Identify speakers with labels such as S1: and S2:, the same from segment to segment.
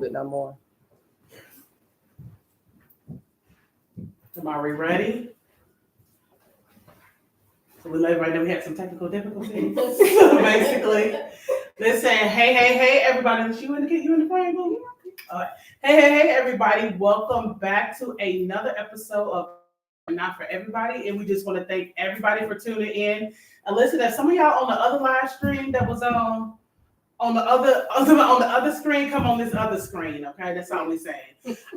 S1: it no more.
S2: Are we ready? So we let everybody know we had some technical difficulties. So basically, listen, hey, everybody. You in the frame, boo? All right. Hey, everybody. Welcome back to another episode of Not For Everybody. And we just want to thank everybody for tuning in. And listen, if some of y'all on the other live stream that was on the other screen, come on this other screen, okay? That's all we're saying.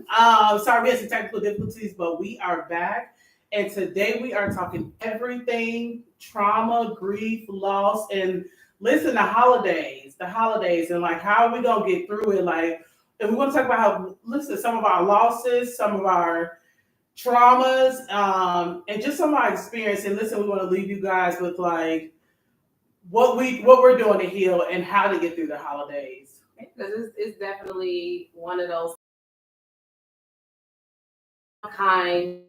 S2: Sorry, we had some technical difficulties, but we are back. And today we are talking everything trauma, grief, loss, and listen, the holidays, and like how are we gonna get through it? Like, and we want to talk about how, listen, some of our losses, some of our traumas, and just some of our experience. And listen, we want to leave you guys with like what we're doing to heal and how to get through the holidays.
S3: Because it's definitely one of those kind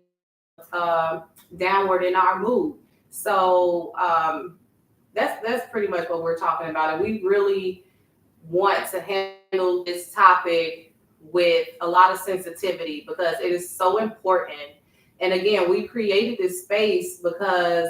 S3: downward in our mood. So that's pretty much what we're talking about. And we really want to handle this topic with a lot of sensitivity because it is so important. And again, we created this space because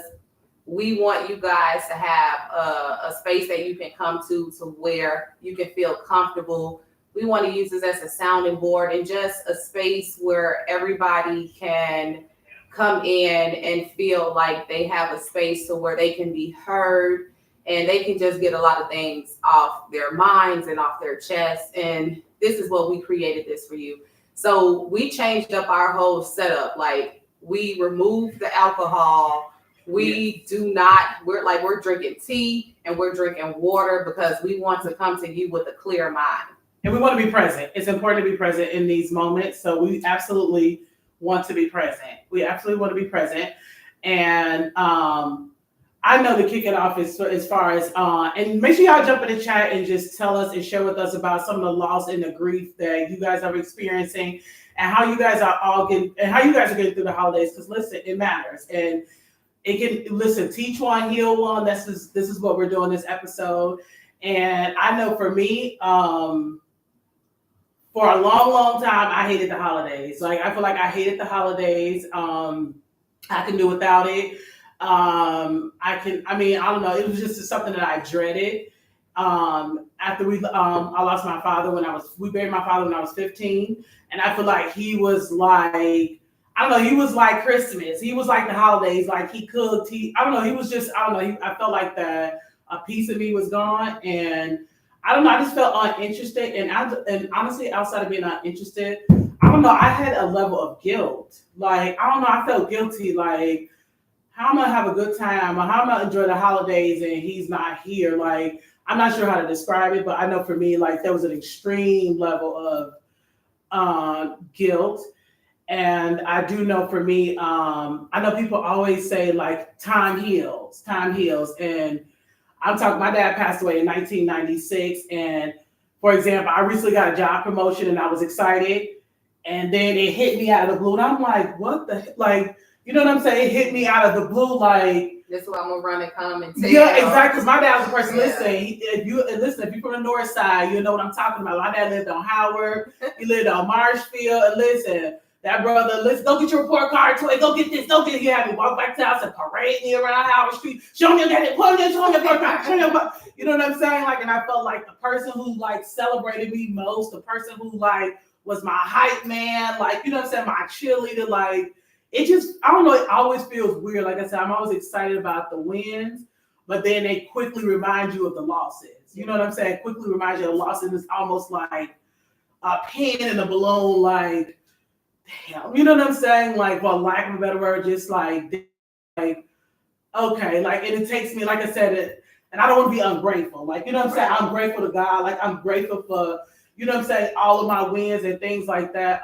S3: we want you guys to have a space that you can come to where you can feel comfortable. We want to use this as a sounding board and just a space where everybody can come in and feel like they have a space to where they can be heard and they can just get a lot of things off their minds and off their chests. And this is what we created this for you. So we changed up our whole setup. Like we removed the alcohol. We're drinking tea and we're drinking water because we want to come to you with a clear mind.
S2: And we want to be present. It's important to be present in these moments. So we absolutely want to be present. And I know to kick it off as far as, and make sure y'all jump in the chat and just tell us and share with us about some of the loss and the grief that you guys are experiencing and how you guys are getting through the holidays. Because listen, it matters. And it can, listen, teach one, heal one. This is what we're doing this episode. And I know for me, for a long time, I hated the holidays. Like, I feel like I hated the holidays. I can do without it. I don't know. It was just something that I dreaded. After I lost my father we buried my father when I was 15. And I feel like he was like, I don't know, he was like Christmas. He was like the holidays. Like he cooked. I felt like a piece of me was gone. And I don't know, I just felt uninterested. And honestly, outside of being uninterested, I don't know, I had a level of guilt. Like, I don't know, I felt guilty. Like, how am I gonna have a good time? Or how am I gonna enjoy the holidays and he's not here? Like, I'm not sure how to describe it, but I know for me, like, there was an extreme level of guilt. And I do know for me, I know people always say like time heals. And I'm talking, my dad passed away in 1996. And for example, I recently got a job promotion and I was excited. And then it hit me out of the blue. And I'm like, what the, like, you know what I'm saying? It hit me out of the blue. Like,
S3: that's why I'm gonna run and come and tell.
S2: Yeah, exactly. Because my dad was a person. If you're from the north side, you know what I'm talking about. My dad lived on Howard. He lived on Marshfield. And listen, that brother, go get your report card, Toy. Go get this. Go get it. He had me walk back to the house and parade me around Howard Street. Show me your report card. You know what I'm saying? Like, and I felt like the person who like celebrated me most, the person who like was my hype man, like, you know what I'm saying, my cheerleader, like, it just, I don't know, it always feels weird. Like I said, I'm always excited about the wins, but then they quickly remind you of the losses. You know what I'm saying? Quickly remind you of the losses. It's almost like a pin in a balloon, like, damn. You know what I'm saying? Like, for lack of a better word, just like, okay. Like, and it takes me, like I said, and I don't want to be ungrateful. Like, you know what I'm saying? I'm grateful to God. Like, I'm grateful for, you know what I'm saying, all of my wins and things like that.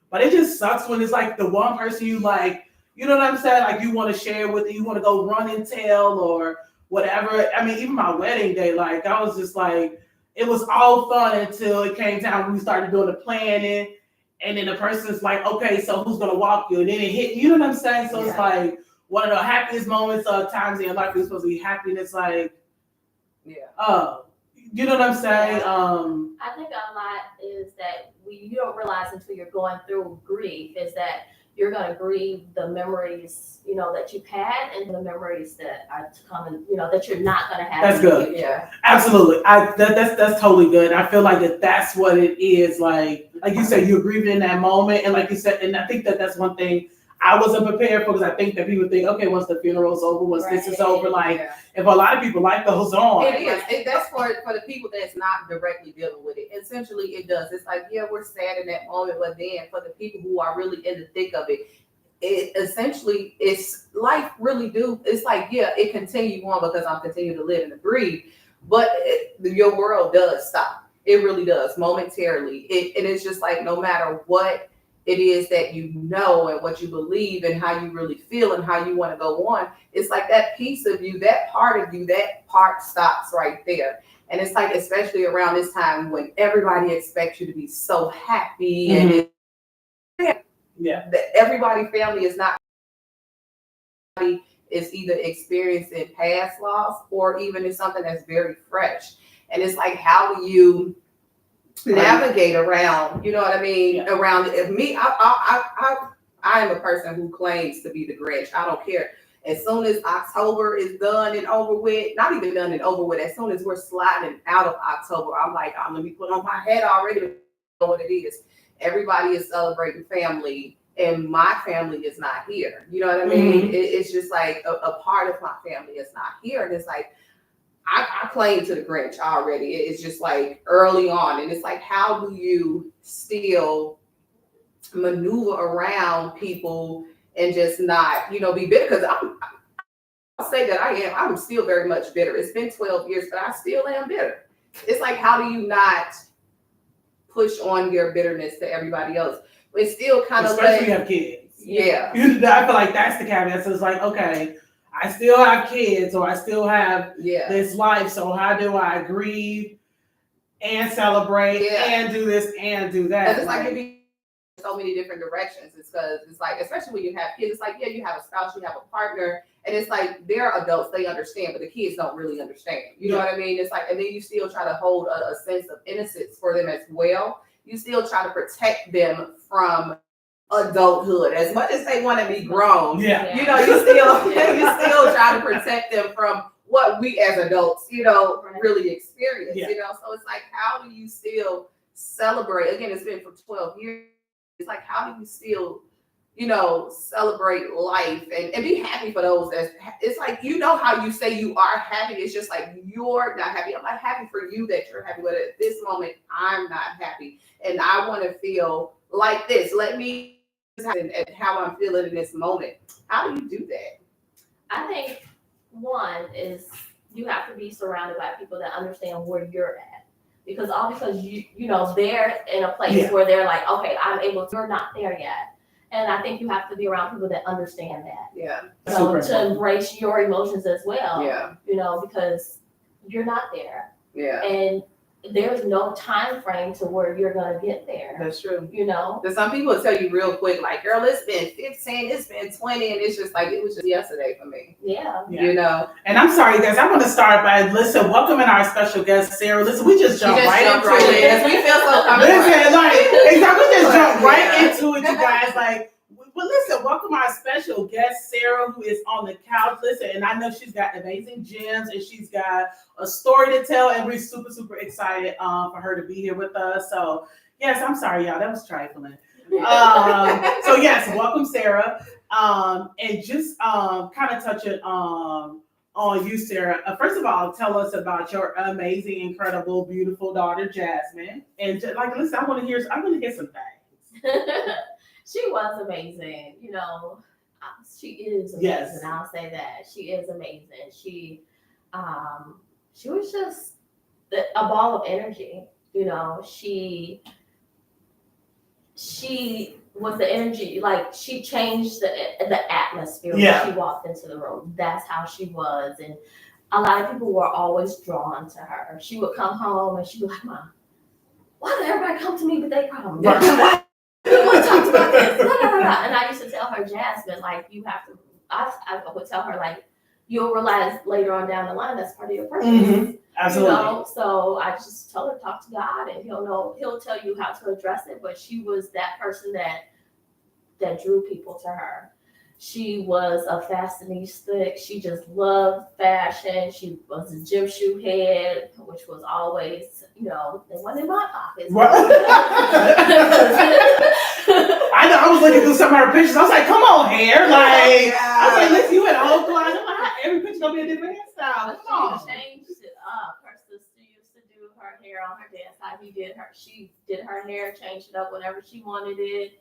S2: But it just sucks when it's like the one person you like, you know what I'm saying? Like you want to share with, you want to go run and tell or whatever. I mean, even my wedding day, like I was just like, it was all fun until it came time when we started doing the planning. And then the person's like, okay, so who's going to walk you? And then it hit, you know what I'm saying? So it's like one of the happiest moments of times in your life, you're supposed to be happy. And it's like, You know what I'm saying?
S1: I think a lot is that you don't realize until you're going through grief is that you're going to grieve the memories, that you've had and the memories that are to come and, that you're not going to have.
S2: That's good.
S3: Yeah.
S2: Absolutely. That's totally good. I feel like that's what it is. Like you said, you're grieving in that moment. And like you said, and I think that's one thing I wasn't prepared for, because I think that people think, okay, once the funeral's over, once this is over, like if a lot of people like goes on.
S3: It is. That's for the people that's not directly dealing with it. Essentially, it does. It's like, yeah, we're sad in that moment, but then for the people who are really in the thick of it, it's life really do. It's like, yeah, it continue on because I'm continuing to live and to breathe, but your world does stop. It really does momentarily. And it's just like, no matter what it is that and what you believe and how you really feel and how you want to go on, it's like that piece of you, that part of you, that part stops right there. And it's like, especially around this time when everybody expects you to be so happy and everybody family is not, is either experiencing past loss or even it's something that's very fresh. And it's like, how do you navigate around, you know what I mean? Yeah. Around me, I am a person who claims to be the Grinch. I don't care. As soon as October is done and over with, not even done and over with, as soon as we're sliding out of October, I'm like, let me put on my hat already to know what it is. Everybody is celebrating family, and my family is not here. You know what I mean? It's just like a part of my family is not here. And it's like, I claim to the Grinch already. It's just like early on. And it's like, how do you still maneuver around people and just not, be bitter? Because I'll say that I'm still very much bitter. It's been 12 years, but I still am bitter. It's like, how do you not push on your bitterness to everybody else? It's still kind of
S2: especially if you have kids.
S3: Yeah.
S2: I feel like that's the caveat. So it's like, okay, I still have kids, or I still have this life. So how do I grieve and celebrate and do this and do that?
S3: It's like, it be so many different directions. It's because it's like, especially when you have kids, it's like, yeah, you have a spouse, you have a partner, and it's like, they're adults, they understand, but the kids don't really understand. You know what I mean? It's like, and then you still try to hold a sense of innocence for them as well. You still try to protect them from adulthood as much as they want to be grown. You still try to protect them from what we as adults, really experience. So it's like, how do you still celebrate? Again, it's been for 12 years. It's like, how do you still celebrate life and be happy for those it's like, how you say you are happy. It's just like, you're not happy. I'm not happy for you that you're happy, but at this moment I'm not happy, and I want to feel like this. Let me and how I'm feeling in this moment. How do you do that?
S1: I think one is you have to be surrounded by people that understand where you're at, because they're in a place where they're like, okay, you're not there yet. And I think you have to be around people that understand that.
S3: Yeah.
S1: So to embrace your emotions as well.
S3: Yeah.
S1: Because you're not there.
S3: Yeah.
S1: And there's no time frame to where you're gonna get there.
S3: That's true.
S1: Because
S3: some people will tell you real quick, like, girl, it's been 15, it's been 20, and it's just like, it was just yesterday for me.
S1: Yeah.
S2: And I'm sorry, guys, I want to start by welcoming our special guest, Sarah. Listen, we just jumped right into it.
S3: We feel so comfortable.
S2: We just jumped right into it, you guys. Well, listen, welcome our special guest, Sarah, who is on the couch. Listen, and I know she's got amazing gems and she's got a story to tell, and we're super, super excited for her to be here with us. So, yes, I'm sorry, y'all. That was trifling. So, yes, welcome, Sarah. And just kind of touching on you, Sarah. First of all, tell us about your amazing, incredible, beautiful daughter, Jasmine. And listen, I want to hear some things.
S1: She was amazing, she is amazing. Yes. I'll say that. She is amazing. She was just a ball of energy, she was the energy, like she changed the atmosphere when she walked into the room. That's how she was. And a lot of people were always drawn to her. She would come home and she'd be like, Mom, why did everybody come to me with their problems? Talk about this. And I used to tell her, Jasmine, like, you have to, I would tell her, like, you'll realize later on down the line that's part of your purpose.
S2: Absolutely.
S1: So I just tell her, talk to God, and he'll tell you how to address it. But she was that person that drew people to her. She was a fashionista. She just loved fashion. She was a gym shoe head, which was always, they wasn't in my pockets.
S2: Right. I know. I was looking through some of her pictures. I was like, "Come on, hair!" Like, I was like, "Listen, you had a whole closet. Every picture gonna be a different hairstyle." Come on.
S1: She changed it up. Her sister used to do her hair on her dad's side. She did her hair, changed it up whenever she wanted it,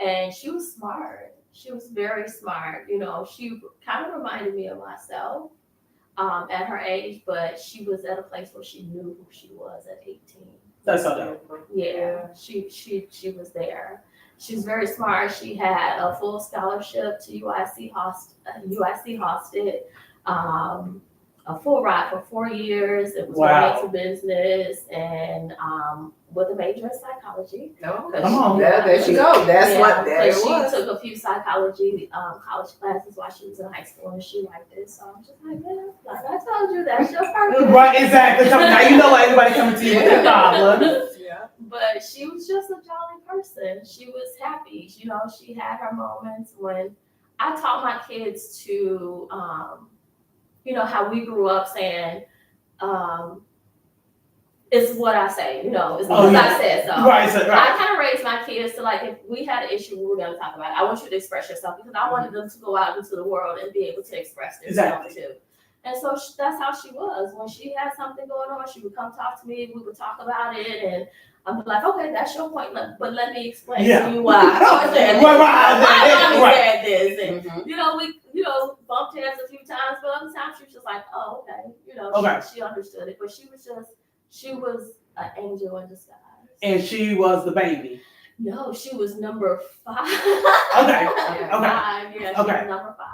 S1: and she was smart. She was very smart. She kind of reminded me of myself at her age, but she was at a place where she knew who she was at 18.
S2: That's so dope.
S1: Yeah, she was there. She was very smart. She had a full scholarship to UIC Hosted, a full ride for 4 years. It was
S2: Wow.
S1: related to business and with a major in psychology.
S3: No,
S2: Come on.
S4: There she go. That's what that
S1: She
S4: was.
S1: took a few psychology college classes while she was in high school, and she liked it. So I'm just like, yeah, like I told you, that's your purpose.
S2: Right, exactly. Now you know why everybody coming to you with their problems.
S4: Yeah.
S1: But she was just a jolly person. She was happy. She had her moments when I taught my kids to, how we grew up saying, it's what I say, it's because I said so.
S2: Right, so, right.
S1: I kind of raised my kids to like, if we had an issue, we were going to talk about it. I want you to express yourself because I wanted them to go out into the world and be able to express themselves too. And so that's how she was. When she had something going on, she would come talk to me. We would talk about it, and I'm like, okay, that's your point, but let me explain to you why. My mommy said this, and we bumped heads a few times, but other times she was just like, oh, okay, she understood it. But she was an angel in disguise.
S2: And she was the baby.
S1: No, she was number 5.
S2: Okay.
S1: Five, yeah, she was number 5.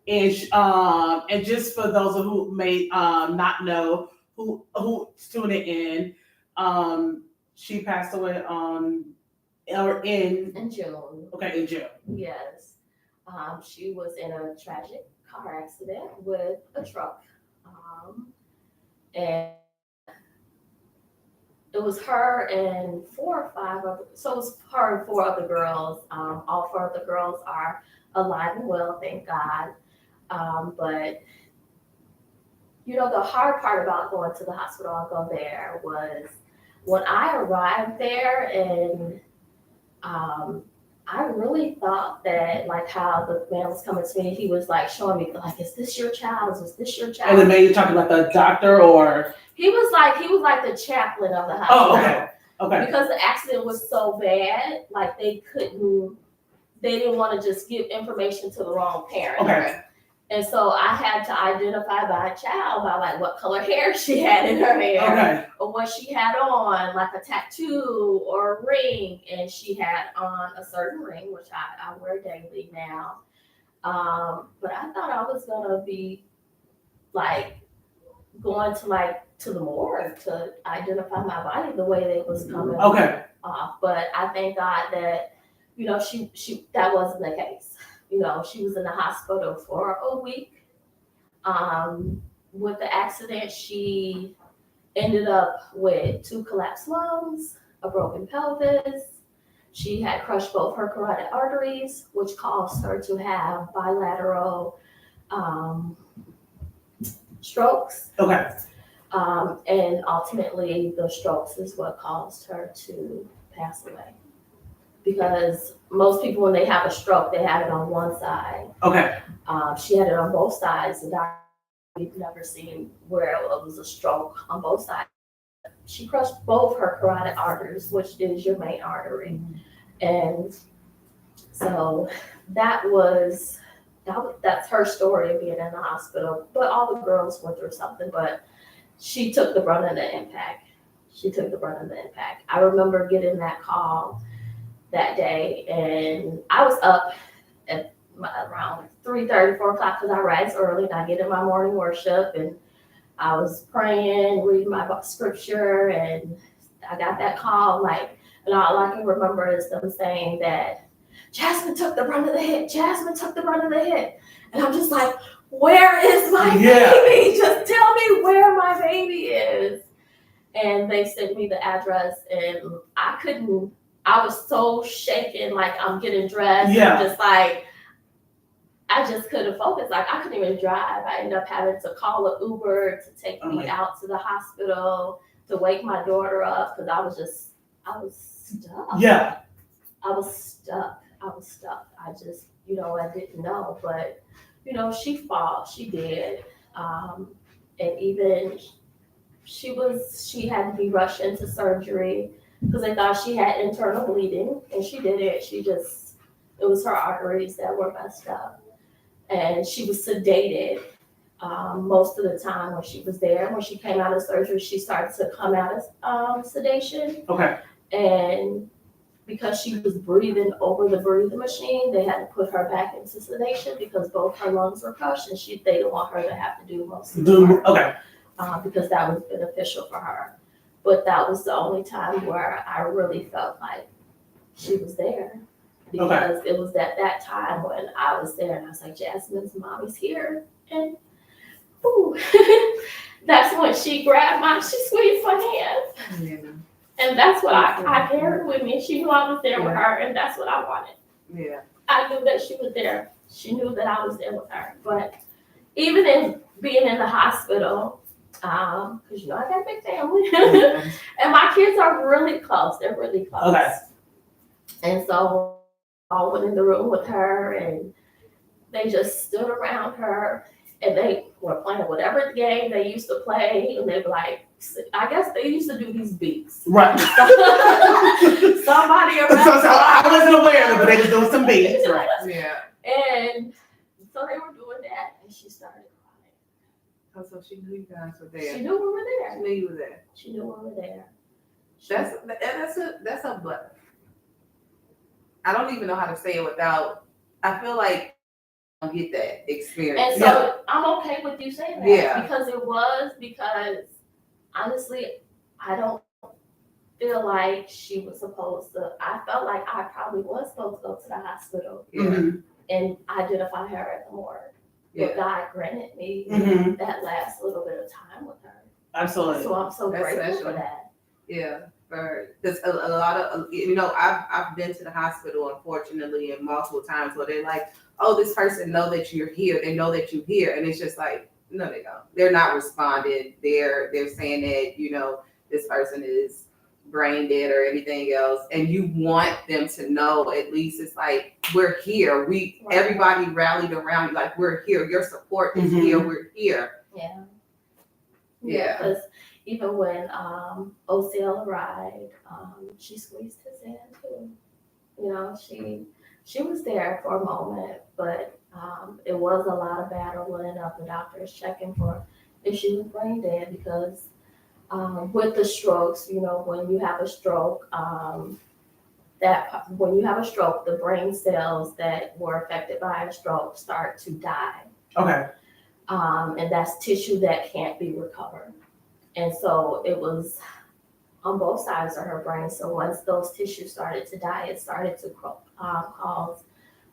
S2: And just for those who may not know who's tuning in, she passed away in
S1: June.
S2: Okay, in June.
S1: Yes, she was in a tragic car accident with a truck, and it was her and 4 or 5 other. So it was her and 4 other girls. All 4 of the girls are alive and well, thank God. But the hard part about going to the hospital, I'll go there, was when I arrived there, and I really thought that, like, how the man was coming to me, he was like showing me like, is this your child? Is this your child?
S2: And the man you're talking about, the doctor, or
S1: he was like the chaplain of the hospital.
S2: Oh, okay.
S1: Because the accident was so bad, like they didn't want to just give information to the wrong parent.
S2: Okay.
S1: And so I had to identify by a child by like what color hair she had in her hair, or what she had on, like a tattoo or a ring. And she had on a certain ring, which I wear daily now. But I thought I was gonna be like going to the morgue to identify my body the way they was coming off. But I thank God that she that wasn't the case. She was in the hospital for a week. With the accident, she ended up with 2 collapsed lungs, a broken pelvis. She had crushed both her carotid arteries, which caused her to have bilateral strokes.
S2: Okay.
S1: And ultimately, the strokes is what caused her to pass away. Because most people, when they have a stroke, they have it on one side.
S2: Okay.
S1: She had it on both sides. And we've never seen where it was a stroke on both sides. She crushed both her carotid arteries, which is your main artery. And so that's her story of being in the hospital. But all the girls went through something, but she took the brunt of the impact. I remember getting that call that day, and I was up at around 3:30, 4 o'clock, because I rise early and I get in my morning worship, and I was praying, reading my scripture, and I got that call, and all I can remember is them saying that Jasmine took the brunt of the hit. And I'm just like, where is my
S2: Yeah.
S1: baby? Just tell me where my baby is. And they sent me the address, and I was so shaken, like I'm getting dressed,
S2: Yeah.
S1: and just like, I just couldn't focus. Like I couldn't even drive. I ended up having to call an Uber to take me out to the hospital to wake my daughter up, because I was stuck.
S2: Yeah.
S1: I was stuck. I just, I didn't know, but she fought. She did, and even she had to be rushed into surgery because they thought she had internal bleeding, and she didn't. It was her arteries that were messed up, and she was sedated most of the time when she was there. When she came out of surgery, she started to come out of sedation.
S2: Okay.
S1: And because she was breathing over the breathing machine, they had to put her back into sedation because both her lungs were crushed, and they didn't want her to have to do most of the work.
S2: Okay.
S1: Because that was beneficial for her. But that was the only time where I really felt like she was there. Because it was at that time when I was there, and I was like, Jasmine's mommy's here. And that's when she squeezed my hand.
S3: Yeah.
S1: And that's what I carried with me. She knew I was there with her, and that's what I wanted.
S3: Yeah.
S1: I knew that she was there. She knew that I was there with her. But even in being in the hospital, because I got a big family, and my kids are really close. They're really close.
S2: Okay.
S1: And so I went in the room with her, and they just stood around her, and they were playing whatever game they used to play, and they'd be like, I guess they used to do these beats.
S2: Right.
S1: Somebody around.
S2: So I wasn't aware of it, but they was doing some beats. Right.
S3: Yeah.
S1: And so they were doing that, and she started crying.
S3: Oh, so she knew you guys were there.
S1: She knew we were there.
S3: She knew you were there.
S1: She knew we were there.
S3: That's a but. I don't even know how to say it without. I feel like I don't get that experience.
S1: And so I'm okay with you saying that.
S3: Yeah.
S1: Because honestly, I don't feel like she was supposed to. I felt like I probably was supposed to go to the hospital and identify her at the morgue. But God granted me that last little bit of time with her.
S2: Absolutely.
S1: So I'm so
S3: That's
S1: grateful
S3: special.
S1: for that.
S3: Yeah, because a lot of I've been to the hospital, unfortunately, and multiple times where they're like, oh, this person know that you're here. They know that you're here, and it's just like, no, they don't. They're not responding. They're saying that this person is brain dead or anything else, and you want them to know at least it's like we're here. Everybody rallied around you, like we're here. Your support is here. We're here.
S1: Yeah.
S3: Yeah.
S1: Because even when OCL arrived, she squeezed his hand too. She was there for a moment, but it was a lot of battling of the doctors checking for if she was brain dead, because with the strokes, when you have a stroke, the brain cells that were affected by a stroke start to die.
S2: Okay.
S1: And that's tissue that can't be recovered. And so it was on both sides of her brain. So once those tissues started to die, it started to cause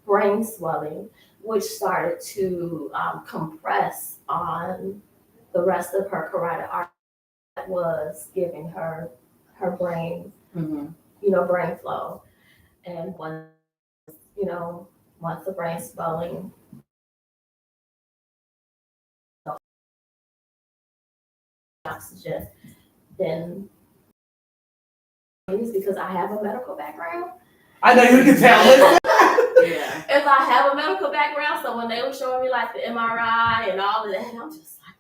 S1: brain swelling, which started to compress on the rest of her carotid artery that was giving her brain, brain flow. And once the brain swelling, oxygen, then because I have a medical background.
S2: I know you can tell.
S3: Yeah.
S1: If I have a medical background, so when they were showing me like the MRI and all of that, I'm just like,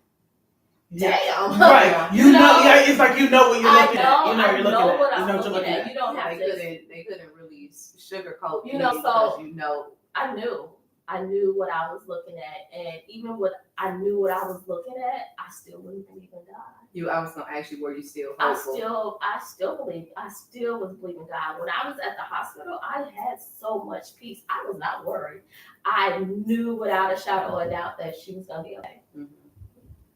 S1: damn.
S2: Right. You know, it's like you know what you're looking at. You know what you're looking at.
S1: What
S2: You
S1: I'm
S2: know what you're looking at.
S1: You don't have to.
S3: They couldn't really sugarcoat
S1: so I knew what I was looking at, and even what I knew what I was looking at, I still wouldn't believe in God.
S3: I was gonna ask you, were you still
S1: I
S3: hopeful?
S1: still believe. I still was believing God. When I was at the hospital, I had so much peace. I was not worried. I knew without a shadow of a doubt that she was gonna be okay.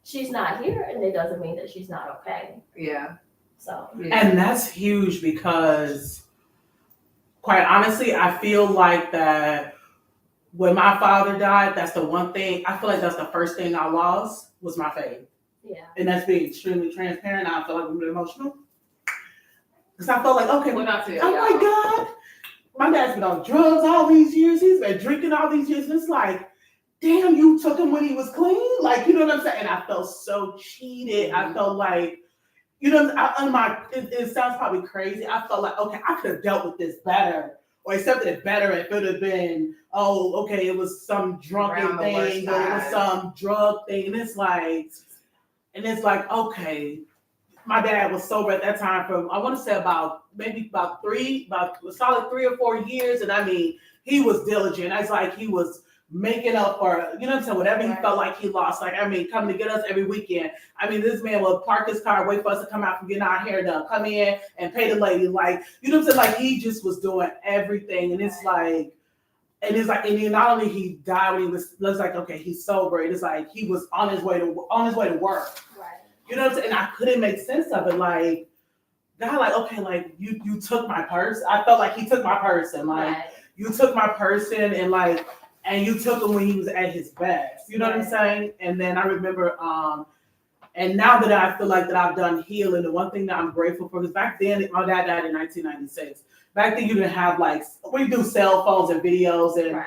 S1: She's not here, and it doesn't mean that she's not okay.
S3: Yeah.
S1: So.
S3: Yeah.
S2: And that's huge because, quite honestly, I feel like that when my father died, that's the one thing, I feel like that's the first thing I lost was my faith.
S1: Yeah.
S2: And that's being extremely transparent. I feel like I'm emotional. Because I felt like, okay,
S3: What I tell
S2: oh my God, my dad's been on drugs all these years. He's been drinking all these years. And it's like, damn, you took him when he was clean? Like, you know what I'm saying? And I felt so cheated.
S3: Mm-hmm.
S2: I felt like, you know, it sounds probably crazy. I felt like, okay, I could have dealt with this better or accepted it better if it would have been, oh, okay, it was some drunken thing or it was some drug thing. And it's like, okay, my dad was sober at that time for, I want to say about a solid 3 or 4 years. And I mean, he was diligent. It's like he was making up for, you know what I'm saying, whatever he felt like he lost. Like, I mean, coming to get us every weekend. I mean, this man will park his car, wait for us to come out from getting our hair done, come in and pay the lady. Like, you know what I'm saying? Like, he just was doing everything. And it's like, and then not only he died when he was like, okay, he's sober. It's like he was on his way to work.
S1: Right.
S2: You know what I'm saying? And I couldn't make sense of it. Like, God, like, okay, like you took my purse. I felt like he took my purse and like you took my person and you took him when he was at his best. You know what I'm saying? And then I remember, and now that I feel like that I've done healing, the one thing that I'm grateful for, because back then my dad died in 1996. Back then you didn't have like, we do cell phones and videos, and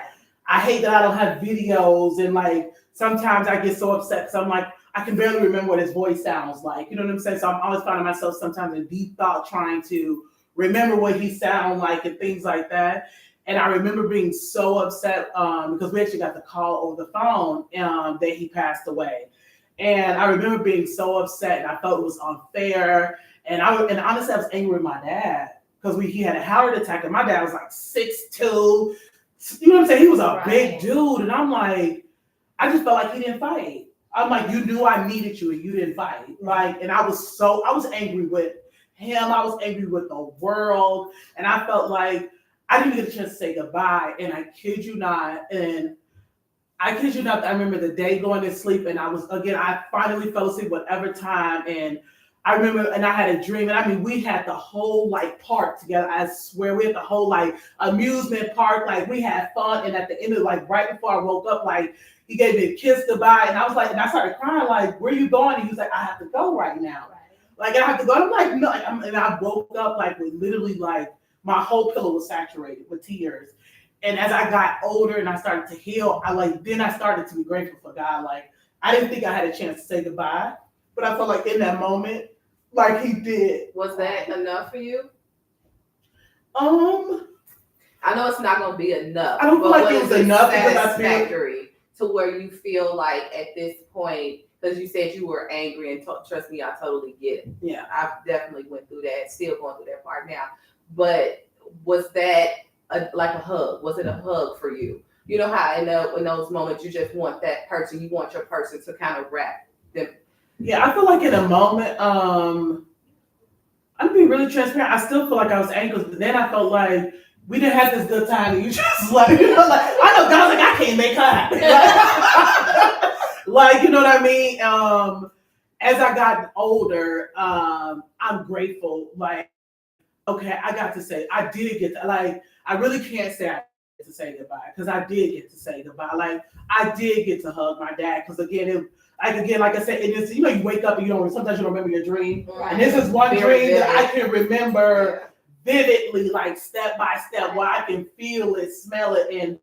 S2: I hate that I don't have videos, and like sometimes I get so upset because I'm like, I can barely remember what his voice sounds like. You know what I'm saying? So I'm always finding myself sometimes in deep thought trying to remember what he sounded like and things like that. And I remember being so upset because we actually got the call over the phone that he passed away. And I remember being so upset, and I felt it was unfair. And honestly, I was angry with my dad because he had a heart attack, and my dad was like 6'2". You know what I'm saying? He was a big dude, and I'm like, I just felt like he didn't fight. I'm like, you knew I needed you, and you didn't fight. Like, and I was angry with him. I was angry with the world, and I felt like I didn't get a chance to say goodbye. And I kid you not, I remember the day going to sleep, and I finally fell asleep whatever time, and I remember, and I had a dream, and I mean, we had the whole like park together. I swear, we had the whole like amusement park, like we had fun, and at the end of like right before I woke up, like he gave me a kiss goodbye, and I was like, and I started crying, like, where are you going? And he was like, I have to go right now. Like, I have to go. And I'm like, no, and I woke up like with literally like my whole pillow was saturated with tears. And as I got older and I started to heal, then I started to be grateful for God. Like, I didn't think I had a chance to say goodbye, but I felt like in that moment, like he did.
S3: Was that enough for you?
S2: I
S3: know it's not going to be enough.
S2: I don't feel like it was enough because
S3: satisfactory to where you feel like at this point, because you said you were angry, and trust me, I totally get it.
S2: Yeah,
S3: I've definitely went through that, still going through that part now. But was that like a hug? Was it a hug for you? You know how in those moments you just want that person, you want your person to kind of wrap them.
S2: Yeah, I feel like in a moment, I'm being really transparent. I still feel like I was angry, but then I felt like we didn't have this good time, and you just like, you know, like I know God's like, I can't make her happy. Like, you know what I mean? As I got older, I'm grateful. Like, okay, I got to say, I did get to, like, I really can't say I get to say goodbye because I did get to say goodbye. Like, I did get to hug my dad because again, like I said, it is, you know, you wake up and sometimes you don't remember your dream. Right. And this is one dream that I can remember vividly, like step by step, where I can feel it, smell it, and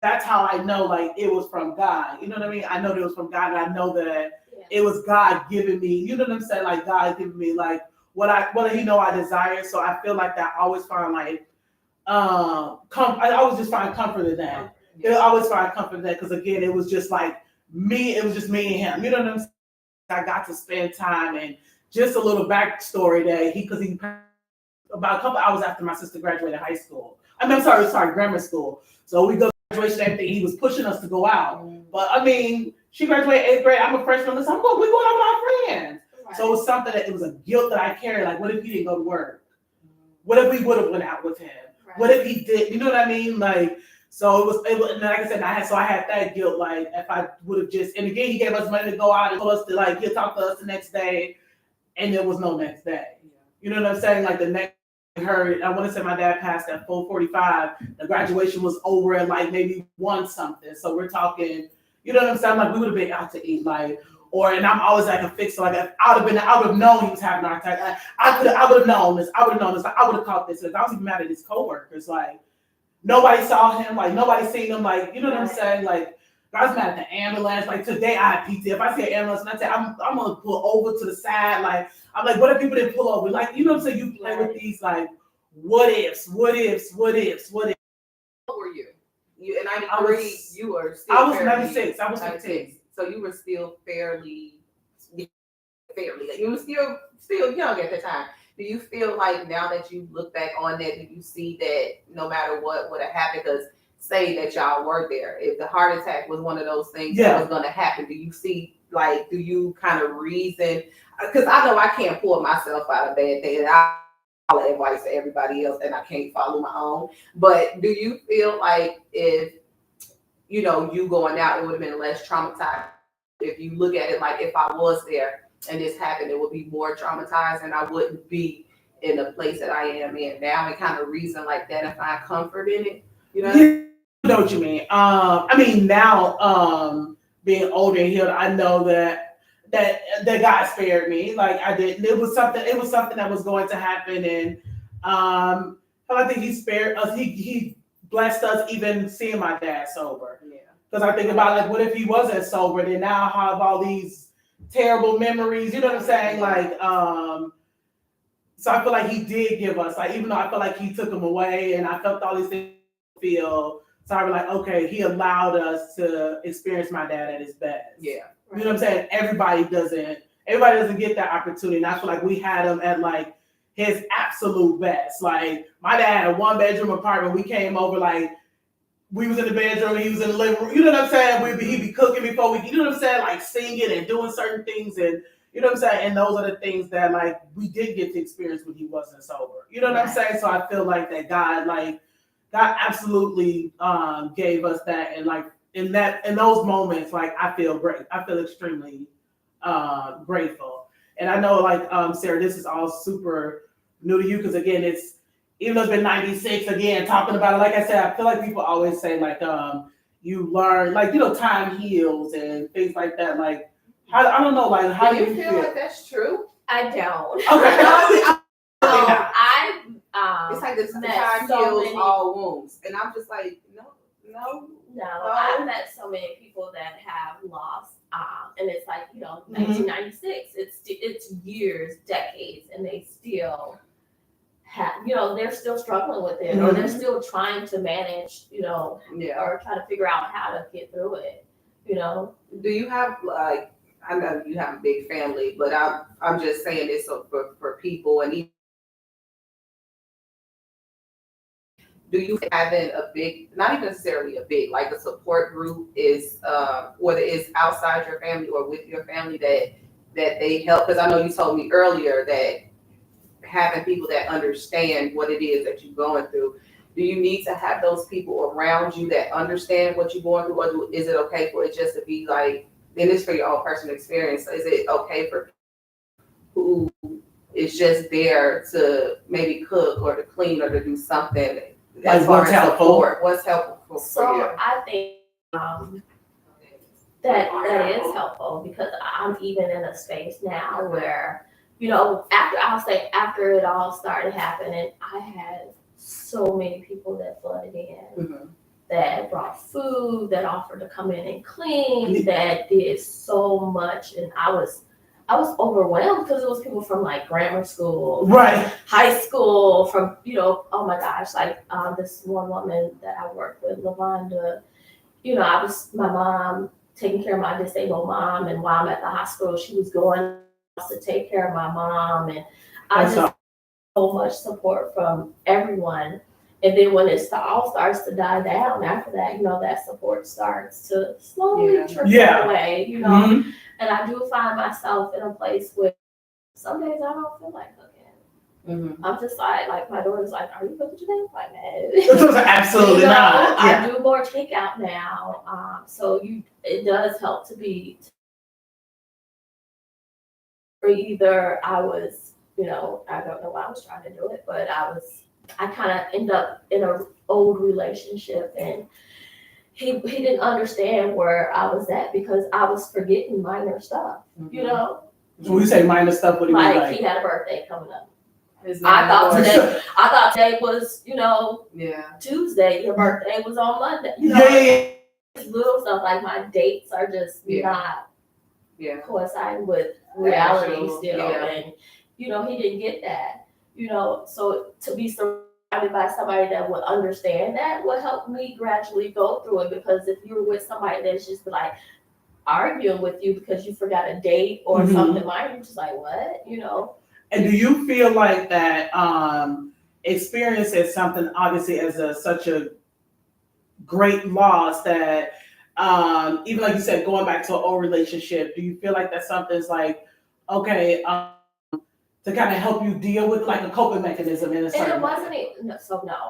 S2: that's how I know, like, it was from God. You know what I mean? I know that it was from God, and I know that it was God giving me, you know what I'm saying? Like, God giving me, like, what He know I desire. So I feel like that I always find, like, I always just find comfort in that. I always find comfort in that because, again, it was just like me. It was just me and him. You know what I'm saying? I got to spend time, and just a little backstory that because he about a couple hours after my sister graduated high school. Grammar school. So we go to graduation, everything. He was pushing us to go out. But I mean, she graduated 8th grade. I'm a freshman. Listen, we're going out with our friends. Right. So it was something that it was a guilt that I carried. Like, what if he didn't go to work? What if we would have went out with him? Right. What if he did? You know what I mean? Like, so it was, and like I said, I had that guilt. Like, if I would have just, and again, he gave us money to go out and told us to, like, he'll talk to us the next day, and there was no next day. You know what I'm saying? Like, the next heard, I want to say my dad passed at 4:45. The graduation was over at like maybe 1 something. So we're talking, you know what I'm saying? Like we would have been out to eat, like, and I'm always like a fixer. Like I would have known he was having a heart attack. I would have known this. I would have known this. Like, I would have caught this. I was even mad at his coworkers. Like nobody saw him. Like nobody seen him. Like, you know what I'm saying? Like I was mad at the ambulance. Like today I had PT. If I see an ambulance and I say I'm gonna pull over to the side. Like I'm like, what if people didn't pull over? Like, you know what I'm saying? You play with these like what ifs.
S3: What were you? You in 93, you were still
S2: I was 96. I was 15.
S3: So you were still fairly, you were still young at the time. Do you feel like now that you look back on that, do you see that no matter what would have happened, because say that y'all were there, if the heart attack was one of those things that was going to happen, do you see, like, do you kind of reason? Because I know I can't pull myself out of bad things. I follow advice to everybody else and I can't follow my own. But do you feel like if, you know, you going out, it would have been less traumatized? If you look at it like if I was there and this happened, it would be more traumatized and I wouldn't be in the place that I am in now, and kind of reason like that and find comfort in it. You know?
S2: You know what you mean. I mean now, being older and healed, I know that God spared me. Like I didn't. It was something that was going to happen, and I think He spared us. He blessed us even seeing my dad sober.
S3: Yeah.
S2: Because I think about like, what if he wasn't sober? Then now I have all these terrible memories. You know what I'm saying? Like, so I feel like He did give us, like, even though I feel like He took them away, and I felt all these things feel. So I was like, okay, He allowed us to experience my dad at his best.
S3: Yeah.
S2: You know what I'm saying? Everybody doesn't get that opportunity. And I feel like we had him at like his absolute best. Like my dad had a 1-bedroom apartment. We came over, like we was in the bedroom, he was in the living room. You know what I'm saying? He'd be cooking before we, you know what I'm saying? Like singing and doing certain things, and you know what I'm saying? And those are the things that like we did get to experience when he wasn't sober. You know what I'm saying? So I feel like that God absolutely gave us that, and like in those moments, like I feel great. I feel extremely grateful. And I know, like Sarah, this is all super new to you because again, it's even though it's been 96. Again, talking about it, like I said, I feel like people always say like you learn, like, you know, time heals and things like that. Like I don't know, like how
S3: do you feel like that's true?
S1: I don't.
S2: Okay.
S3: It's like this time heals all wounds, and I'm just like, no.
S1: I've met so many people that have lost, and it's like, you know, 1996. It's years, decades, and they still have, you know, they're still struggling with it, or they're still trying to manage, you know, or trying to figure out how to get through it. You know,
S3: do you have like? I know you have a big family, but I'm just saying this for people, and do you having a big, not even necessarily a big, like a support group is, whether it's outside your family or with your family that they help? Because I know you told me earlier that having people that understand what it is that you're going through, do you need to have those people around you that understand what you're going through, or is it okay for it just to be like, and it's for your own personal experience, is it okay for who is just there to maybe cook or to clean or to do something?
S2: Like what's helpful?
S3: What's helpful for you?
S1: I think that is helpful, because I'm even in a space now where, you know, after it all started happening, I had so many people that flooded in, that brought food, that offered to come in and clean, that did so much, and I was overwhelmed because it was people from like grammar school, high school, from, you know, oh my gosh, like this one woman that I worked with, LaVonda, you know, my mom taking care of my disabled mom, and while I'm at the hospital, she was going to take care of my mom, and I just so much support from everyone. And then when it all starts to die down after that, you know, that support starts to slowly trickle away, you know. And I do find myself in a place where some days I don't feel like cooking. I'm just like my daughter's like, "Are you cooking today?" I'm like, "No."
S2: Absolutely not.
S1: I do more takeout now, so it does help to be. Or either I was you know, I don't know why I was trying to do it, but I kind of ended up in an old relationship, and he didn't understand where I was at because I was forgetting minor stuff, you know?
S2: So when you say minor stuff, what do you mean?
S1: Like he had a birthday coming up.
S3: His
S1: I
S3: name
S1: thought
S3: was-
S1: today was, you know,
S3: Yeah.
S1: Tuesday. Your birthday was on Monday. You know,
S2: Yeah.
S1: it's little stuff like my dates are just not
S3: Yeah.
S1: coinciding with reality
S3: actual-
S1: still.
S3: yeah.
S1: And, you know, he didn't get that, you know, so to be surrounded by somebody that would understand that would help me gradually go through it, because if you're with somebody that's just like arguing with you because you forgot a date or
S2: Mhm.
S1: something minor, you're just like, what, you know?
S2: And do you feel like that experience is something, obviously, as such a great loss that even like you said, going back to an old relationship, do you feel like that something's like, okay, to kind of help you deal with like a coping mechanism in a certain
S1: And it
S2: way?
S1: wasn't even, no,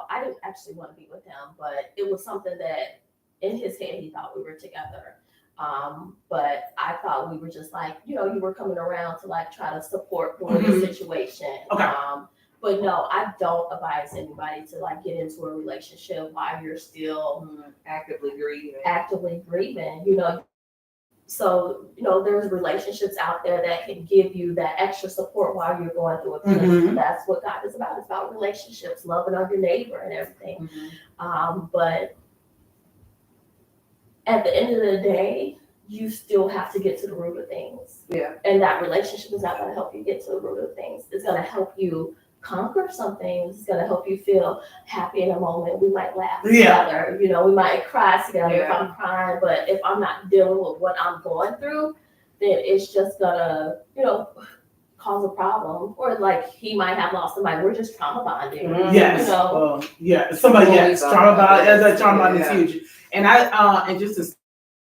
S1: I didn't actually want to be with him, but it was something that in his head he thought we were together. But I thought we were just like, you know, you were coming around to like try to support during the situation.
S2: Okay.
S1: But no, I don't advise anybody to like get into a relationship while you're still
S3: Actively
S1: grieving, you know. So, you know, there's relationships out there that can give you that extra support while you're going through it.
S2: Mhm.
S1: That's what God is about. It's about relationships, loving of your neighbor and everything. But at the end of the day, you still have to get to the root of things.
S3: Yeah.
S1: And that relationship is not going to help you get to the root of things. It's going to help you conquer some things. It's going to help you feel happy in a moment. We might laugh together. You know, we might cry together if I'm crying. But if I'm not dealing with what I'm going through, then it's just going to, you know, cause a problem. Or like he might have lost somebody. We're just trauma bonding.
S2: Yes.
S1: You know?
S2: Somebody,
S3: Always
S2: trauma bond. That trauma bond
S3: Yeah.
S2: is huge. And and just to,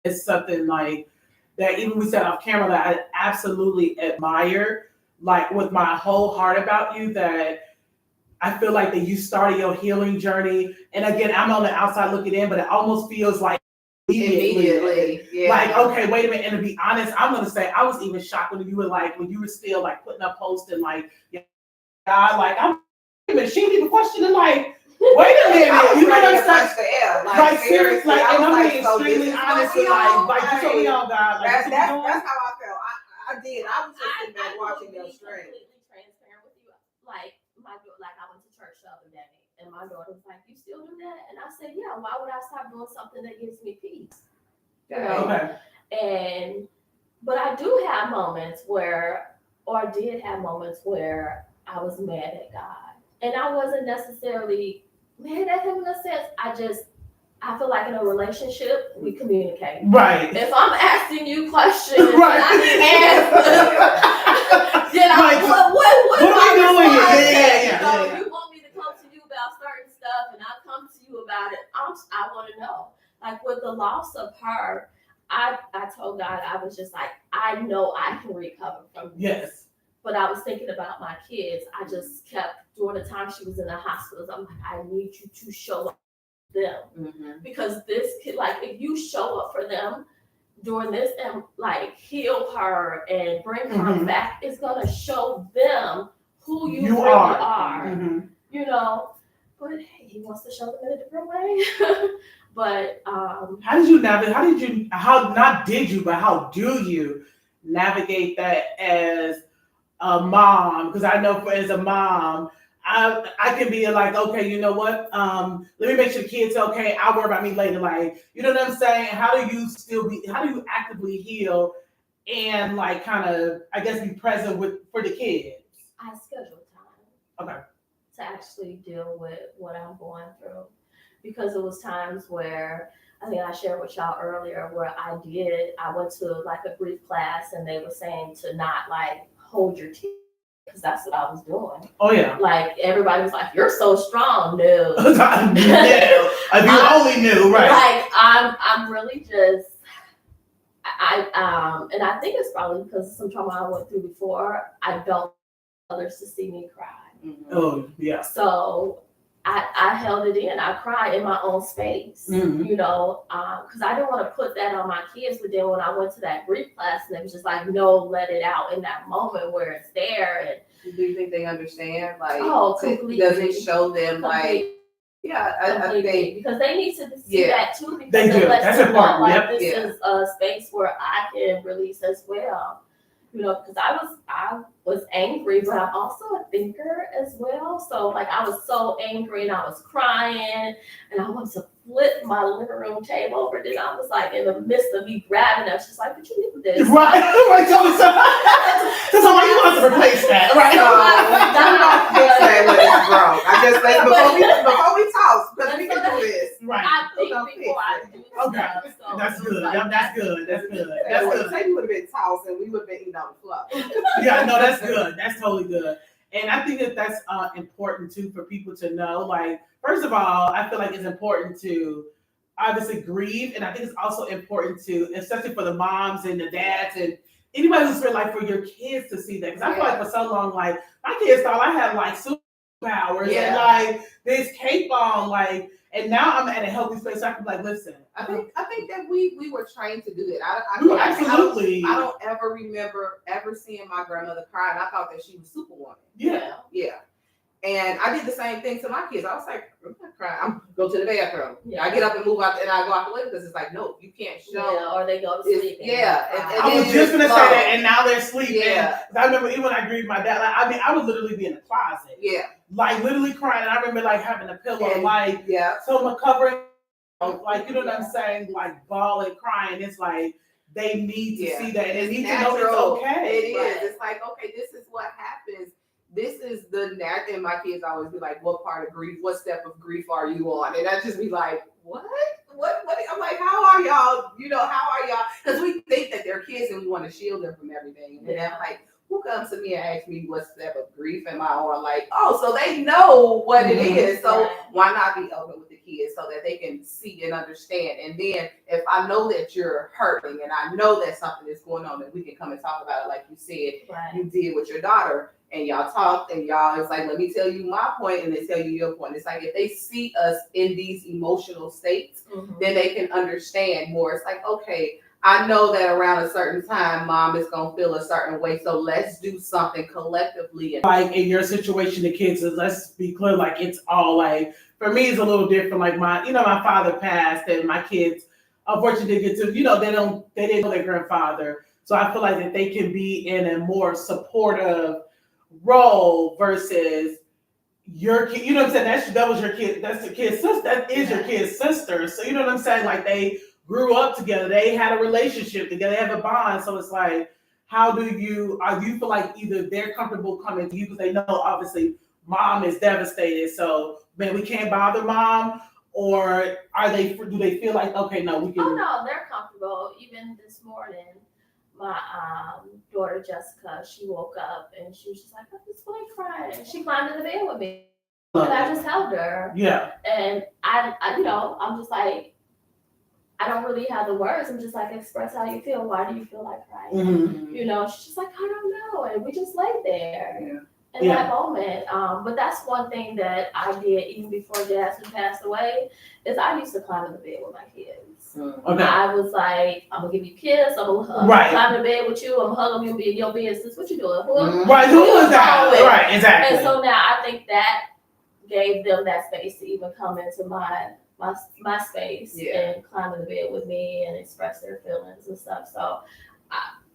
S2: it's something like that. Even we said off camera that I absolutely admire, like with my whole heart about you. That I feel like that you started your healing journey. And again, I'm on the outside looking in, but it almost feels like
S3: Immediately. Yeah.
S2: like, okay, wait a minute. And to be honest, I'm gonna say I was even shocked when you were still like putting up posts and like, God, like I'm even she didn't even questioning like, wait a minute, you know what I'm saying? Like seriously, like, and I'm being extremely honest with like you told me on God, like
S4: That's how I felt. I did. I was just sitting back watching them straight.
S1: Completely transparent with you. Like I went to church the other day, and my daughter was like, "You still do that?" And I said, "Yeah. Why would I stop doing something that gives me peace?" You know?
S2: Okay.
S1: But I do have moments where, or I did have moments where I was mad at God, and I wasn't necessarily mad at him in a sense. I feel like in a relationship we communicate.
S2: Right.
S1: If I'm asking you questions,
S2: Right.
S1: and I didn't answer, then
S2: Like,
S1: what
S2: are we doing here?
S1: response?
S2: Yeah.
S1: You want me to come to you about certain stuff, and I come to you about it. I want to know. Like with the loss of her, I told God, I was just like, I know I can recover from this.
S2: Yes.
S1: But I was thinking about my kids. I just kept, during the time she was in the hospital, I'm like, I need you to show up for them. Because this kid, like, if you show up for them during this and like heal her and bring her back, it's gonna show them who you really are. You know. But hey, he wants to show them in a different way. But
S2: how do you navigate that as a mom? Because I know as a mom, I can be like, okay, you know what? Let me make sure the kids are okay. I'll worry about me later. Like, you know what I'm saying? How do you actively heal and like kind of, I guess, be present for the kids?
S1: I schedule time.
S2: Okay.
S1: To actually deal with what I'm going through. Because it was times where, I think I shared with y'all earlier, where I went to like a grief class and they were saying to not like hold your tears, because that's what I was doing.
S2: Oh yeah.
S1: Like everybody was like, "You're so strong." No.
S2: Yeah. If you only knew, right?
S1: Like I'm really just and I think it's probably because of some trauma I went through before. I don't want others to see me cry.
S2: Oh yeah.
S1: So I held it in. I cried in my own space, you know, because I didn't want to put that on my kids. But then when I went to that grief class, and it was just like, no, let it out in that moment where it's there. And
S3: Do you think they understand? Like,
S1: Oh, completely.
S3: does it show them like? Yeah, I think
S1: because they need to see that too. Because
S2: They do.
S1: it lets
S2: That's
S1: them know,
S2: important.
S1: like,
S2: Yep.
S1: this is a space where I can release as well. You know, because I was angry, but I'm also a thinker as well. So like I was so angry and I was crying and I wanted to flip my living room table over. Then I was like in the midst of me grabbing it, she's like, "But you need this."
S2: Right. Right. Tell me something. So you want to replace that, right?
S4: Say what is wrong. I just say before we talk, because we can do this.
S2: Right.
S1: I think before I do
S2: Okay.
S1: stuff. So
S2: That's good.
S1: like,
S2: That's good. That's good. That's good.
S4: Say we would have been tossed and we would have been eating on the floor.
S2: Yeah, no, that's good. That's totally good. And I think that that's important too for people to know. Like, first of all, I feel like it's important to obviously grieve, and I think it's also important to, especially for the moms and the dads and anybody who's like for your kids to see that. Because I feel like for so long, like my kids thought I had like superpowers and like this cape on, like, and now I'm at a healthy space. So I can be like, listen.
S3: I think that we were trained to do it.
S2: Absolutely.
S3: I don't ever remember ever seeing my grandmother cry, and I thought that she was Superwoman.
S2: Yeah.
S3: Yeah. And I did the same thing to my kids. I was like, I'm not crying. I'm go to the bathroom.
S1: Yeah.
S3: I get up and move out, and I go out the way because it's like, no, you can't show.
S1: or they go to sleep.
S2: I was just gonna say that, and now they're sleeping.
S3: Yeah.
S2: I remember even when I grieved my dad. Like, I mean, I would literally be in the closet.
S3: Yeah.
S2: Like literally crying. And I remember like having a pillow,
S3: And,
S2: like
S3: yeah.
S2: someone covering, like, you know what I'm saying, like bawling, crying. It's like they need to see that, and they need to know it's okay.
S3: It is. It's like, okay, this is what happens. This is the and my kids always be like, what part of grief, what step of grief are you on? And I just be like, what? I'm like, how are y'all? You know, how are y'all? Because we think that they're kids and we want to shield them from everything. And then I'm like, who comes to me and asks me what step of grief am I on? Like, oh, so they know what it is. So why not be open with the kids so that they can see and understand? And then if I know that you're hurting and I know that something is going on, then we can come and talk about it like you said you did with your daughter. And y'all talked and y'all, it's like, let me tell you my point and they tell you your point. It's like, if they see us in these emotional states, then they can understand more. It's like, okay, I know that around a certain time, mom is going to feel a certain way. So let's do something collectively.
S2: Like in your situation, the kids, let's be clear, like it's all like, for me, it's a little different. Like my father passed and my kids, unfortunately, get to, they didn't know their grandfather. So I feel like that they can be in a more supportive role versus your kid, you know what I'm saying? That was your kid, that's the kid's sister, that is your kid's sister. So you know what I'm saying? Like they grew up together, they had a relationship together, they have a bond. So it's like, do you feel like either they're comfortable coming to you because they know obviously mom is devastated, so man, we can't bother mom, or do they feel like, okay, no, we can?
S1: Oh no, they're comfortable. Even this morning, my daughter Jessica, she woke up and she was just like, "I'm just going crying." And she climbed in the bed with me, and I just held her.
S2: Yeah.
S1: And I I'm just like, I don't really have the words. I'm just like, express how you feel. Why do you feel like crying?
S2: Mm-hmm.
S1: She's just like, I don't know. And we just lay there in
S2: Yeah.
S1: that moment. But that's one thing that I did even before Jasmine passed away, is I used to climb in the bed with my kids.
S2: Okay.
S1: I was like, I'm gonna give you a kiss. I'm gonna climb in the bed with you. I'm gonna hug you and be in your business. What you doing?
S2: Right. Who was that? Right. Exactly.
S1: And so now I think that gave them that space to even come into my space and climb in the bed with me and express their feelings and stuff. So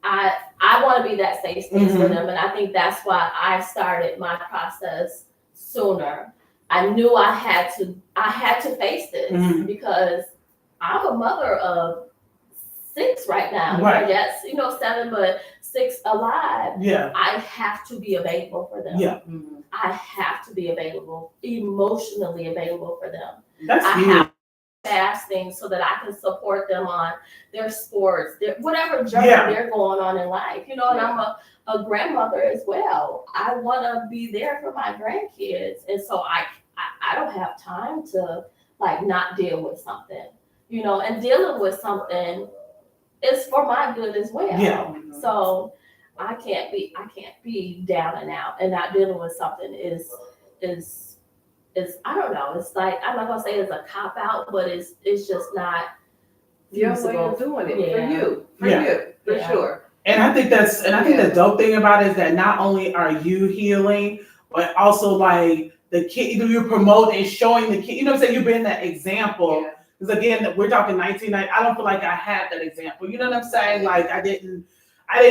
S1: I want to be that safe space for them, and I think that's why I started my process sooner. I knew I had to face this because I'm a mother of 6 right now.
S2: Right.
S1: Yes, 7, but 6 alive.
S2: Yeah.
S1: I have to be available for them.
S2: Yeah.
S1: I have to be available, emotionally available for them.
S2: That's
S1: I
S2: huge.
S1: have to fast things so that I can support them on their sports, whatever journey they're going on in life. And I'm a grandmother as well. I want to be there for my grandkids. And so I don't have time to like not deal with something, and dealing with something is for my good as well.
S2: Yeah.
S1: So I can't be down and out, and not dealing with something is I don't know. It's like, I'm not gonna say it's a cop out, but it's just not
S3: your way of doing it for you, for sure.
S2: And I think the dope thing about it is that not only are you healing, but also like the kid, you're promoting and showing the kid, you know what I'm saying? You've been that example. Because again, we're talking 1990. I don't feel like I had that example. You know what I'm saying? Like I didn't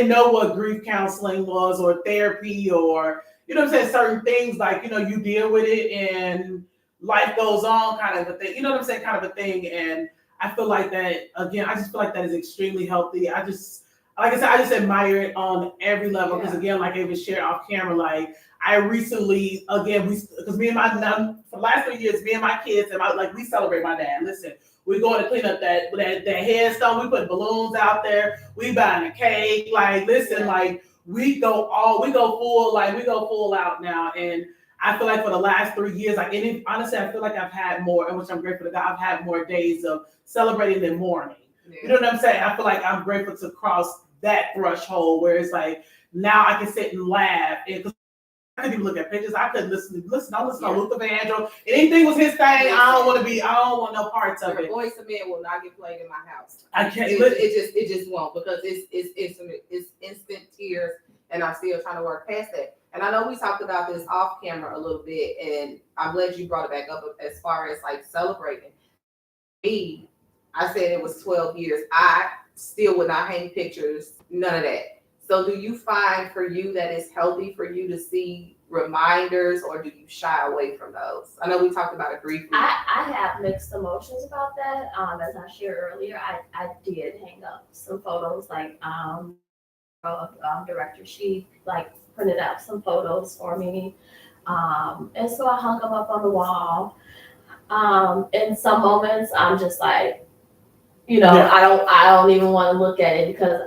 S2: know what grief counseling was or therapy or, you know what I'm saying? Certain things like, you know, you deal with it and life goes on kind of a thing. You know what I'm saying? Kind of a thing. And I feel like that, again, I just feel like that is extremely healthy. Like I said, I just admire it on every level. Because again, like I even shared off camera, like I recently, again, because me and for the last 3 years, me and my kids, and we celebrate my dad. Listen, we're going to clean up that headstone. We put balloons out there. We buying a cake. Like, listen, like we go full out now. And I feel like for the last 3 years, like, and honestly, I feel like I've had more, and which I'm grateful to God, I've had more days of celebrating than mourning. You know what I'm saying? I feel like I'm grateful to cross that threshold where it's like now I can sit and laugh, and I couldn't even look at pictures. I couldn't listen. Don't listen to Luther Vandross. Anything was his thing. I don't want no parts of it.
S3: Voice of Man will not get played in my house.
S2: I can't.
S3: It just won't, because it's instant tears, and I'm still trying to work past that. And I know we talked about this off camera a little bit, and I'm glad you brought it back up as far as like celebrating. Me, I said it was 12 years. I still would not hang pictures, none of that. So do you find for you that it's healthy for you to see reminders, or do you shy away from those? I know we talked about it briefly.
S1: I have mixed emotions about that. As I shared earlier, I did hang up some photos, like director, she like printed out some photos for me. And so I hung them up on the wall. In some moments I'm just like, you know, I don't even want to look at it because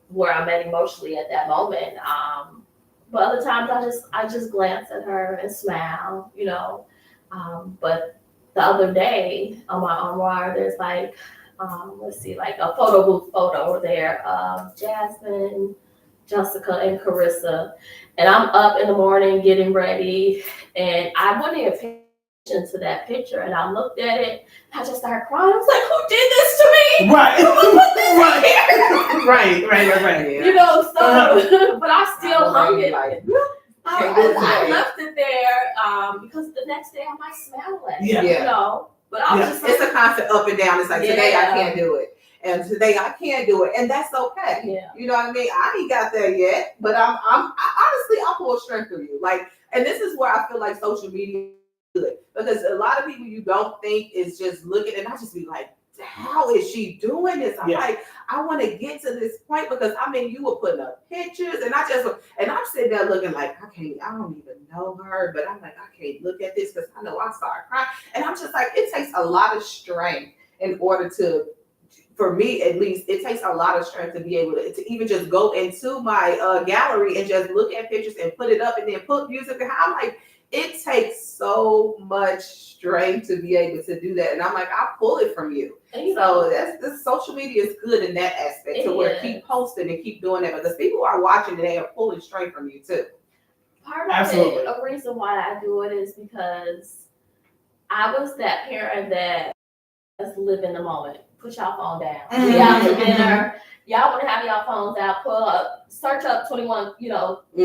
S1: where I'm at emotionally at that moment. But other times I just glance at her and smile, you know. But the other day on my armoire, there's like, let's see, like a photo booth photo there of Jasmine, Jessica, and Carissa. And I'm up in the morning getting ready, and I wasn't even paying attention to that picture, and I looked at it, and I just started crying. I was like, who did this to me?
S2: Right.
S1: Who put this here?
S2: Right.
S1: You know, so, but I still hung it.
S3: Like,
S1: I left it there because the next day I might smell it. You know, but I was just
S4: it's a constant up and down. It's like today I can't do it, and today I can't do it, and that's okay. You know what I mean? I ain't got there yet, but I honestly I pull strength from you. Like, and this is where I feel like social media is good, because a lot of people you don't think is just looking, and I just be like, how is she doing this? I'm like, I want to get to this point, because I mean, you were putting up pictures, and I'm sitting there looking like, I don't even know her, but I'm like, I can't look at this because I know I start crying. And I'm just like, it takes a lot of strength in order to, for me at least, it takes a lot of strength to be able to even just go into my gallery and just look at pictures and put it up and then put music behind. I'm like, it takes so much strength to be able to do that. And I'm like, I pull it from you. So this social media is good in that aspect, to where keep posting and keep doing that, because people are watching and they are pulling strength from you too.
S1: Part of it, a reason why I do it is because I was that parent that just live in the moment. Put y'all phone down. We out to dinner. Y'all want to have y'all phones out. Pull up, search up 21,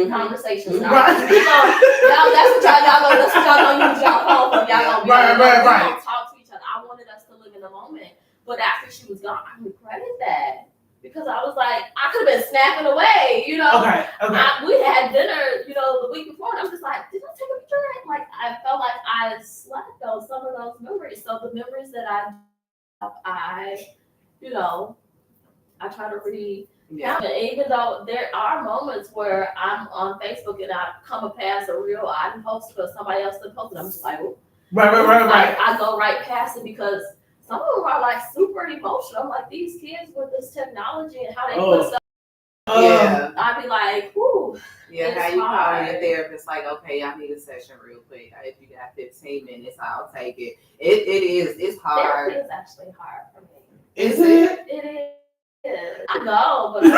S1: conversations.
S2: Right.
S1: That's what y'all gonna use y'all phone for. Y'all gonna talk to each other. I wanted us to live in the moment. But after she was gone, I regretted that, because I was like, I could have been snapping away, you know.
S2: Okay.
S1: We had dinner, the week before, and I'm just like, did I take a picture of that? Like, I felt like I slept on some of those memories. So the memories that I try to read. Yeah. Even though there are moments where I'm on Facebook and I come past a reel I didn't post because somebody else didn't post it, I'm just like, oh. Right. I go right past it, because some of them are like super emotional. I'm like, these kids with this technology and how they put stuff. I'd be like, whew.
S3: Yeah, how you call your therapist, like, okay, I need a session real quick. If you got 15 minutes, I'll take it. It's hard.
S1: Therapy is actually hard for me.
S2: Is it?
S1: It is. I know, but
S2: I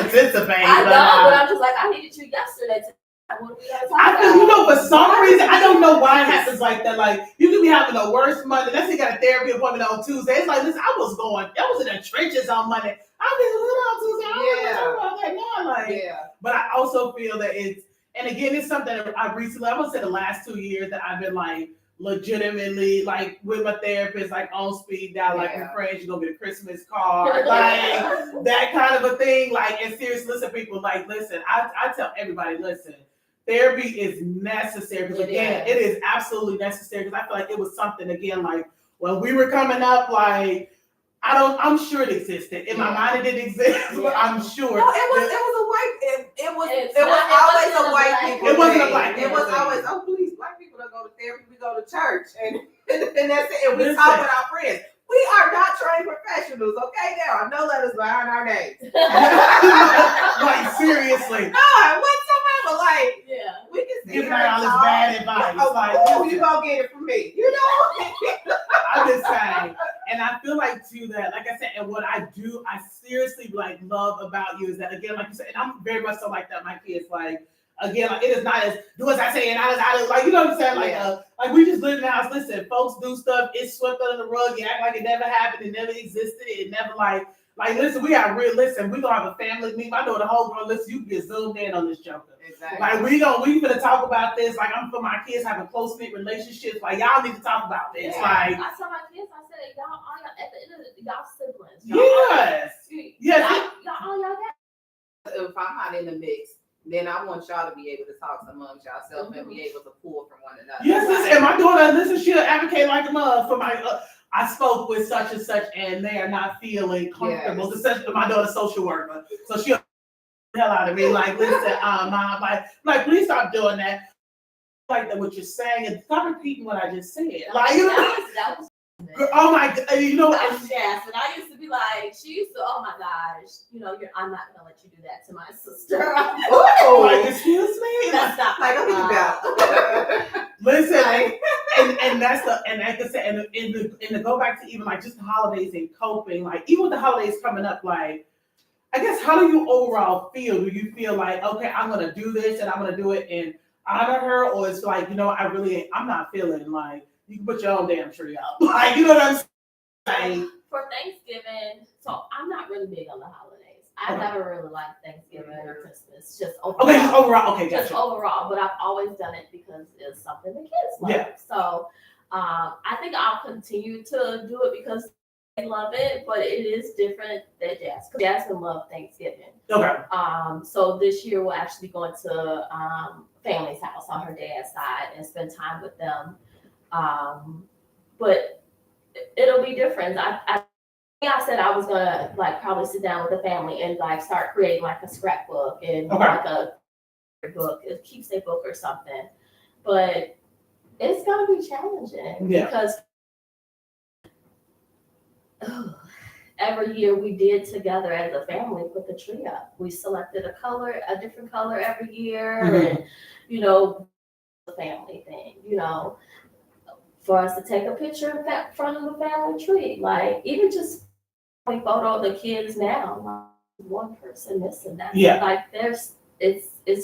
S2: participate.
S1: I know, but I'm just like, I needed you yesterday.
S2: For some reason, I don't know why it happens like that. Like, you could be having the worst Monday. Let's say you got a therapy appointment on Tuesday. It's like, listen, I was in the trenches on Monday. I'll be a little too
S4: Yeah.
S2: But I also feel that it's, and again, it's something that I recently, I would say the last 2 years that I've been like legitimately like with my therapist, like on speed dial, like with friends, you're gonna get a Christmas card, like that kind of a thing. Like, and seriously, listen, people, like, listen, I tell everybody, listen, therapy is necessary because again, it is absolutely necessary because I feel like it was something again, like when we were coming up, like I'm sure it existed. In my mind, it didn't exist, but I'm sure.
S4: No, it was a white. It was always a white people.
S2: It wasn't a black
S4: thing. It was always, oh please, black people don't go to therapy. We go to church, and that's it. And we talk with our friends. We are not trained professionals, okay? There are no letters behind our names.
S2: Like seriously.
S4: No, whatsoever. Like, we can see
S2: giving out all this bad advice.
S4: Oh, you gonna get it from me, you know?
S2: I'm just saying, and I feel like too that, like I said, and what I do, I seriously like love about you is that again, like you said, and I'm very much so like that. My kids, like again, like, it is not as do as I say and not as I do. Like, you know what I'm saying? Like we just live in the house. Listen, folks do stuff. It's swept under the rug. You act like it never happened. It never existed. It never like listen. We got real. Listen, we gonna have a family meeting. I know the whole world. Listen, you can get zoomed in on this joker.
S4: Exactly.
S2: Like we gonna talk about this. Like I'm for my kids having close knit relationships. Like y'all need to talk about this.
S1: Yeah.
S2: Like
S1: I tell my kids, I said, y'all all y'all at the end of the y'all siblings. Y'all all y'all got.
S3: If I'm not in the mix, then I want y'all to be able to talk amongst yourself and be able to pull from one another.
S2: Yes, listen, and my daughter, listen, she'll advocate like a mother for my. I spoke with such and such, and they are not feeling comfortable. Yes. Especially my daughter's social worker, so she'll the hell out of me. Like, listen, mom, like, please stop doing that. Like that, what you're saying, and stop repeating what I just said. Like, you know,
S1: that was
S2: oh my god, you know,
S1: that was Jazz, and I used to be like, she used to, oh my gosh, you know, I'm not gonna let you do that to my sister.
S2: Oh, like, excuse me,
S1: that's not
S4: like about.
S2: Listen, and that's the, and like I said, and to go back to even like just the holidays and coping, like even with the holidays coming up, like I guess how do you overall feel? Do you feel like, okay, I'm gonna do this and I'm gonna do it and honor her, or it's like, you know, I'm not feeling like you can put your own damn tree up, like, you know what I'm saying?
S1: For Thanksgiving, so I'm not really big on the holidays. I never really liked Thanksgiving or Christmas, just overall.
S2: Okay, just overall, okay, gotcha.
S1: Just overall, but I've always done it because it's something the kids love. Yeah. So I think I'll continue to do it because they love it, but it is different than Jazz. Because Jasmine loves Thanksgiving.
S2: Okay.
S1: So this year we're actually going to family's house on her dad's side and spend time with them. But it'll be different. I said I was gonna like probably sit down with the family and like start creating like a scrapbook and like a book, a keepsake book or something. But it's gonna be challenging because every year we did together as a family put the tree up. We selected a different color every year, and you know, the family thing, you know, for us to take a picture in front of the family tree, like even just a photo of the kids now, like one person missing that.
S2: Yeah.
S1: Like it's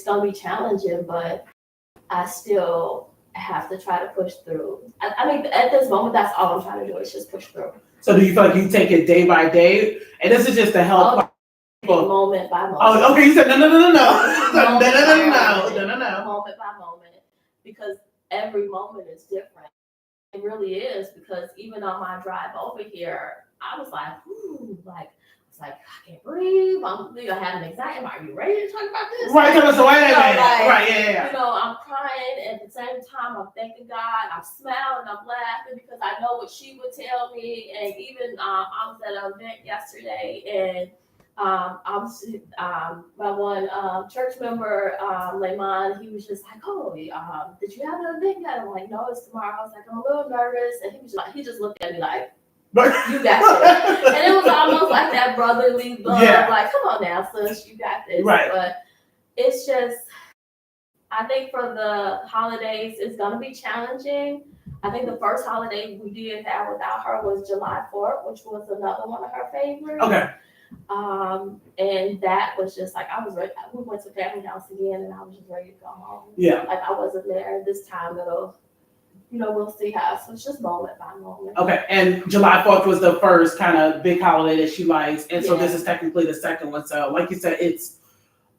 S1: gonna be challenging, but I still have to try to push through. I mean, at this moment, that's all I'm trying to do is just push through.
S2: So do you feel like you take it day by day? And this is just to help
S1: moment by moment.
S2: Oh, okay, you said no.
S1: Moment by moment. Because every moment is different. It really is, because even on my drive over here, I was like, I can't breathe. I'm having anxiety. Are you ready to talk about this?
S2: Right, so wait a minute.
S1: Like,
S2: yeah.
S1: You know, I'm crying at the same time. I'm thanking God. I'm smiling. I'm laughing because I know what she would tell me. And even I was at an event yesterday, and my one church member, Layman, he was just like, "Oh, did you have an event yet?" I'm like, "No, it's tomorrow." I was like, "I'm a little nervous," and he just looked at me like, "You got it," and it was almost like that brotherly love, like, "Come on now, sis, you got this."
S2: Right.
S1: But it's just, I think for the holidays, it's gonna be challenging. I think the first holiday we did have without her was July 4th, which was another one of her favorites.
S2: Okay.
S1: And that was just like, I was ready. We went to family house again, and I was just ready to go home.
S2: Yeah.
S1: Like I wasn't there this time. we'll see how. So it's just moment by moment.
S2: Okay, and July 4th was the first kind of big holiday that she likes, and so this is technically the second one. So, like you said, it's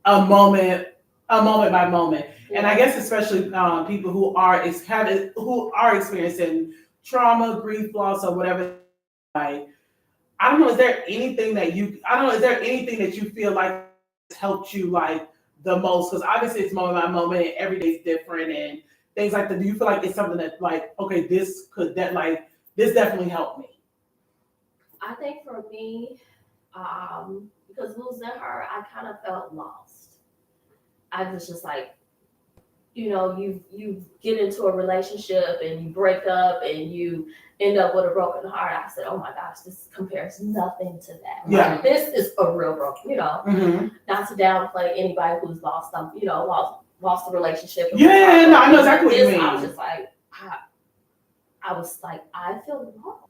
S2: a moment by moment.
S1: Yeah.
S2: And I guess especially people who are experiencing trauma, grief, loss, or whatever. Like, I don't know. Is there anything that you feel like has helped you like the most? Because obviously it's moment by moment, and every day is different, and things like that. Do you feel like it's something that like, okay, this definitely helped me?
S1: I think for me, because losing her, I kind of felt lost. I was just like, you get into a relationship and you break up and you end up with a broken heart. I said, oh my gosh, this compares nothing to that.
S2: Yeah.
S1: Like, this is a real broken,
S2: Mm-hmm.
S1: not to downplay anybody who's lost something, lost a relationship.
S2: Yeah, no, I know exactly what you mean.
S1: I was just like, I feel lost.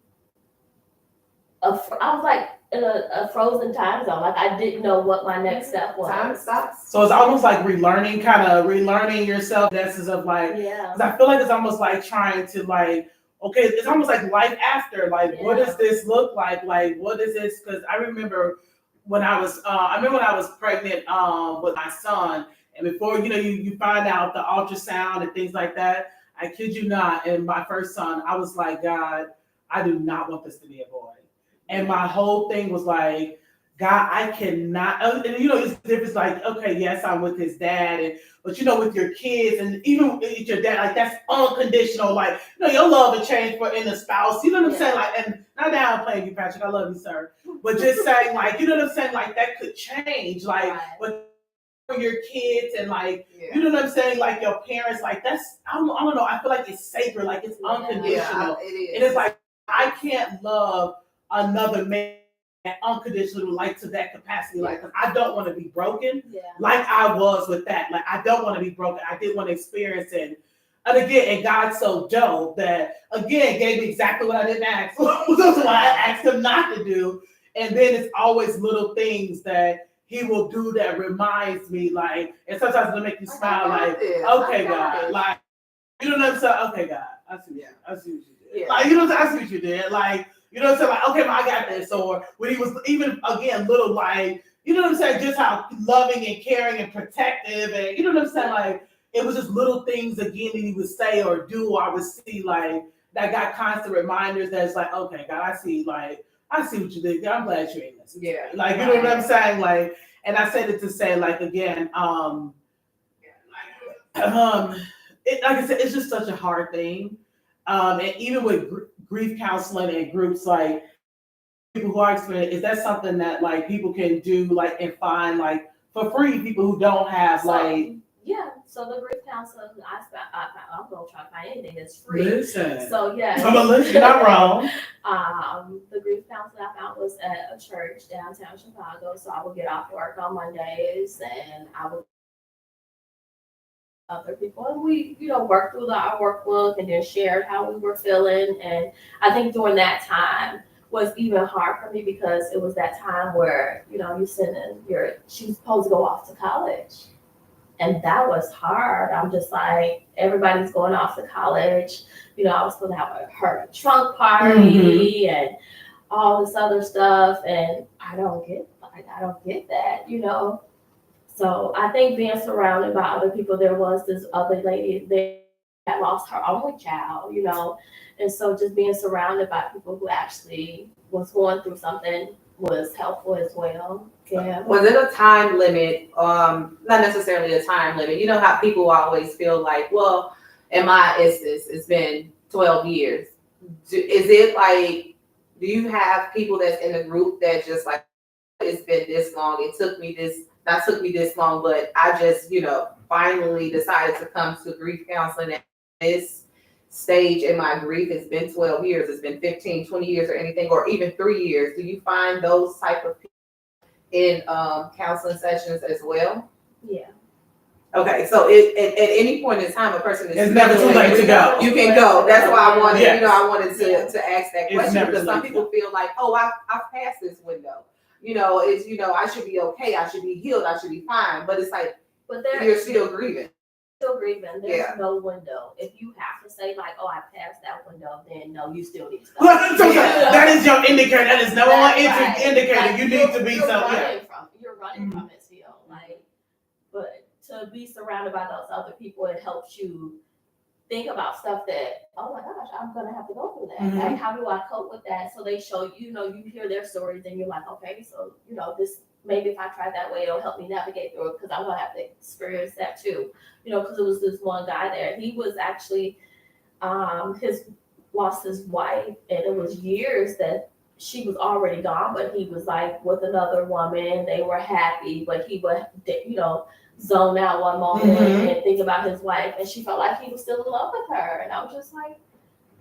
S1: I was like in a frozen time zone. Like I didn't know what my next step was.
S3: Time stops.
S2: So it's almost like relearning yourself. This is of like,
S1: Yeah.
S2: because I feel like it's almost like trying to like, okay, it's almost like life after. Like, what does this look like? Like, what is this? Because I remember when I was pregnant with my son, and before you find out the ultrasound and things like that. I kid you not, and my first son, I was like, God, I do not want this to be a boy. And my whole thing was like, God, I cannot. And it's like, okay, yes, I'm with his dad, but with your kids, and even with your dad, like that's unconditional. Like, your love and change in the spouse. You know what I'm saying? Like, and not that I'm playing you, Patrick. I love you, sir. But just saying, like, you know what I'm saying? Like that could change. Like, with your kids and like, you know what I'm saying? Like your parents, like that's I don't know. I feel like it's sacred. Like it's unconditional.
S3: Yeah, it is.
S2: And it's like I can't love another man unconditionally like to that capacity. Like, cause I don't want to be broken like I was with that. Like, I don't want to be broken. I didn't want to experience it. And again, and God's so dope that again gave me exactly what I didn't ask. That's why I asked him not to do. And then it's always little things that he will do that reminds me, like, and sometimes it'll make you smile, like, okay, God, like, you know what I'm saying? Okay, God, I see what you did.
S3: Yeah.
S2: Like, I see what you did. Like, you know what I'm saying? Like, okay, I got this. Or when he was even, again, little, like, you know what I'm saying? Just how loving and caring and protective. And you know what I'm saying? Like, it was just little things, again, that he would say or do, or I would see, like, that got constant reminders that's like, okay, God, I see what you did. I'm glad you ain't listening.
S3: Yeah.
S2: Like, you know what I'm saying? Like, and I said it to say, like, again, like I said, it's just such a hard thing. And even with grief counseling and groups, like people who are experiencing, is that something that like people can do, like, and find like for free? People who don't have
S1: so the grief counseling, I'm gonna try to find anything that's free.
S2: Listen.
S1: So
S2: you're not wrong.
S1: The grief counseling I found was at a church downtown Chicago. So I would get off work on Mondays and I would other people, and we worked through our workbook and then shared how we were feeling. And I think during that time was even hard for me because it was that time where she's supposed to go off to college, and that was hard. I'm just like, everybody's going off to college. I was supposed to have her trunk party and all this other stuff, and I don't get that. So I think being surrounded by other people, there was this other lady that had lost her only child, and so just being surrounded by people who actually was going through something was helpful as well. Yeah.
S3: Was it a time limit? Not necessarily a time limit. You know how people always feel like, well, in my instance, it's been 12 years. Is it like, do you have people that's in the group that just like, it's been this long, not took me this long, but I just, finally decided to come to grief counseling at this stage in my grief? It's been 12 years, it's been 15, 20 years or anything, or even 3 years. Do you find those type of people in counseling sessions as well?
S1: Yeah.
S3: Okay, so at any point in time, a person is
S2: it's never too late to go.
S3: You can go. That's why I wanted, I wanted to ask that
S2: It's
S3: question, because some
S2: never
S3: people feel like, oh, I've passed this window. I should be okay. I should be healed. I should be fine. But it's like, you're still grieving.
S1: Still grieving. There's no window. If you have to say like, "Oh, I passed that window," then no, you still need to stop.
S2: That is your indicator. That is number one indicator.
S1: Like,
S2: you need to be
S1: you're
S2: so.
S1: You're running from it still. Like, but to be surrounded by those other people, it helps you think about stuff that, oh my gosh, I'm gonna have to go through that.
S2: Mm-hmm.
S1: Like, how do I cope with that? So they show you know, you hear their stories, and you're like, okay, so this. Maybe if I try that way, it'll help me navigate through it because I'm gonna have to experience that too. Because it was this one guy there. He was actually lost his wife, and it was years that she was already gone, but he was like with another woman. They were happy, but he would zone out one moment and think about his wife, and she felt like he was still in love with her. And I was just like,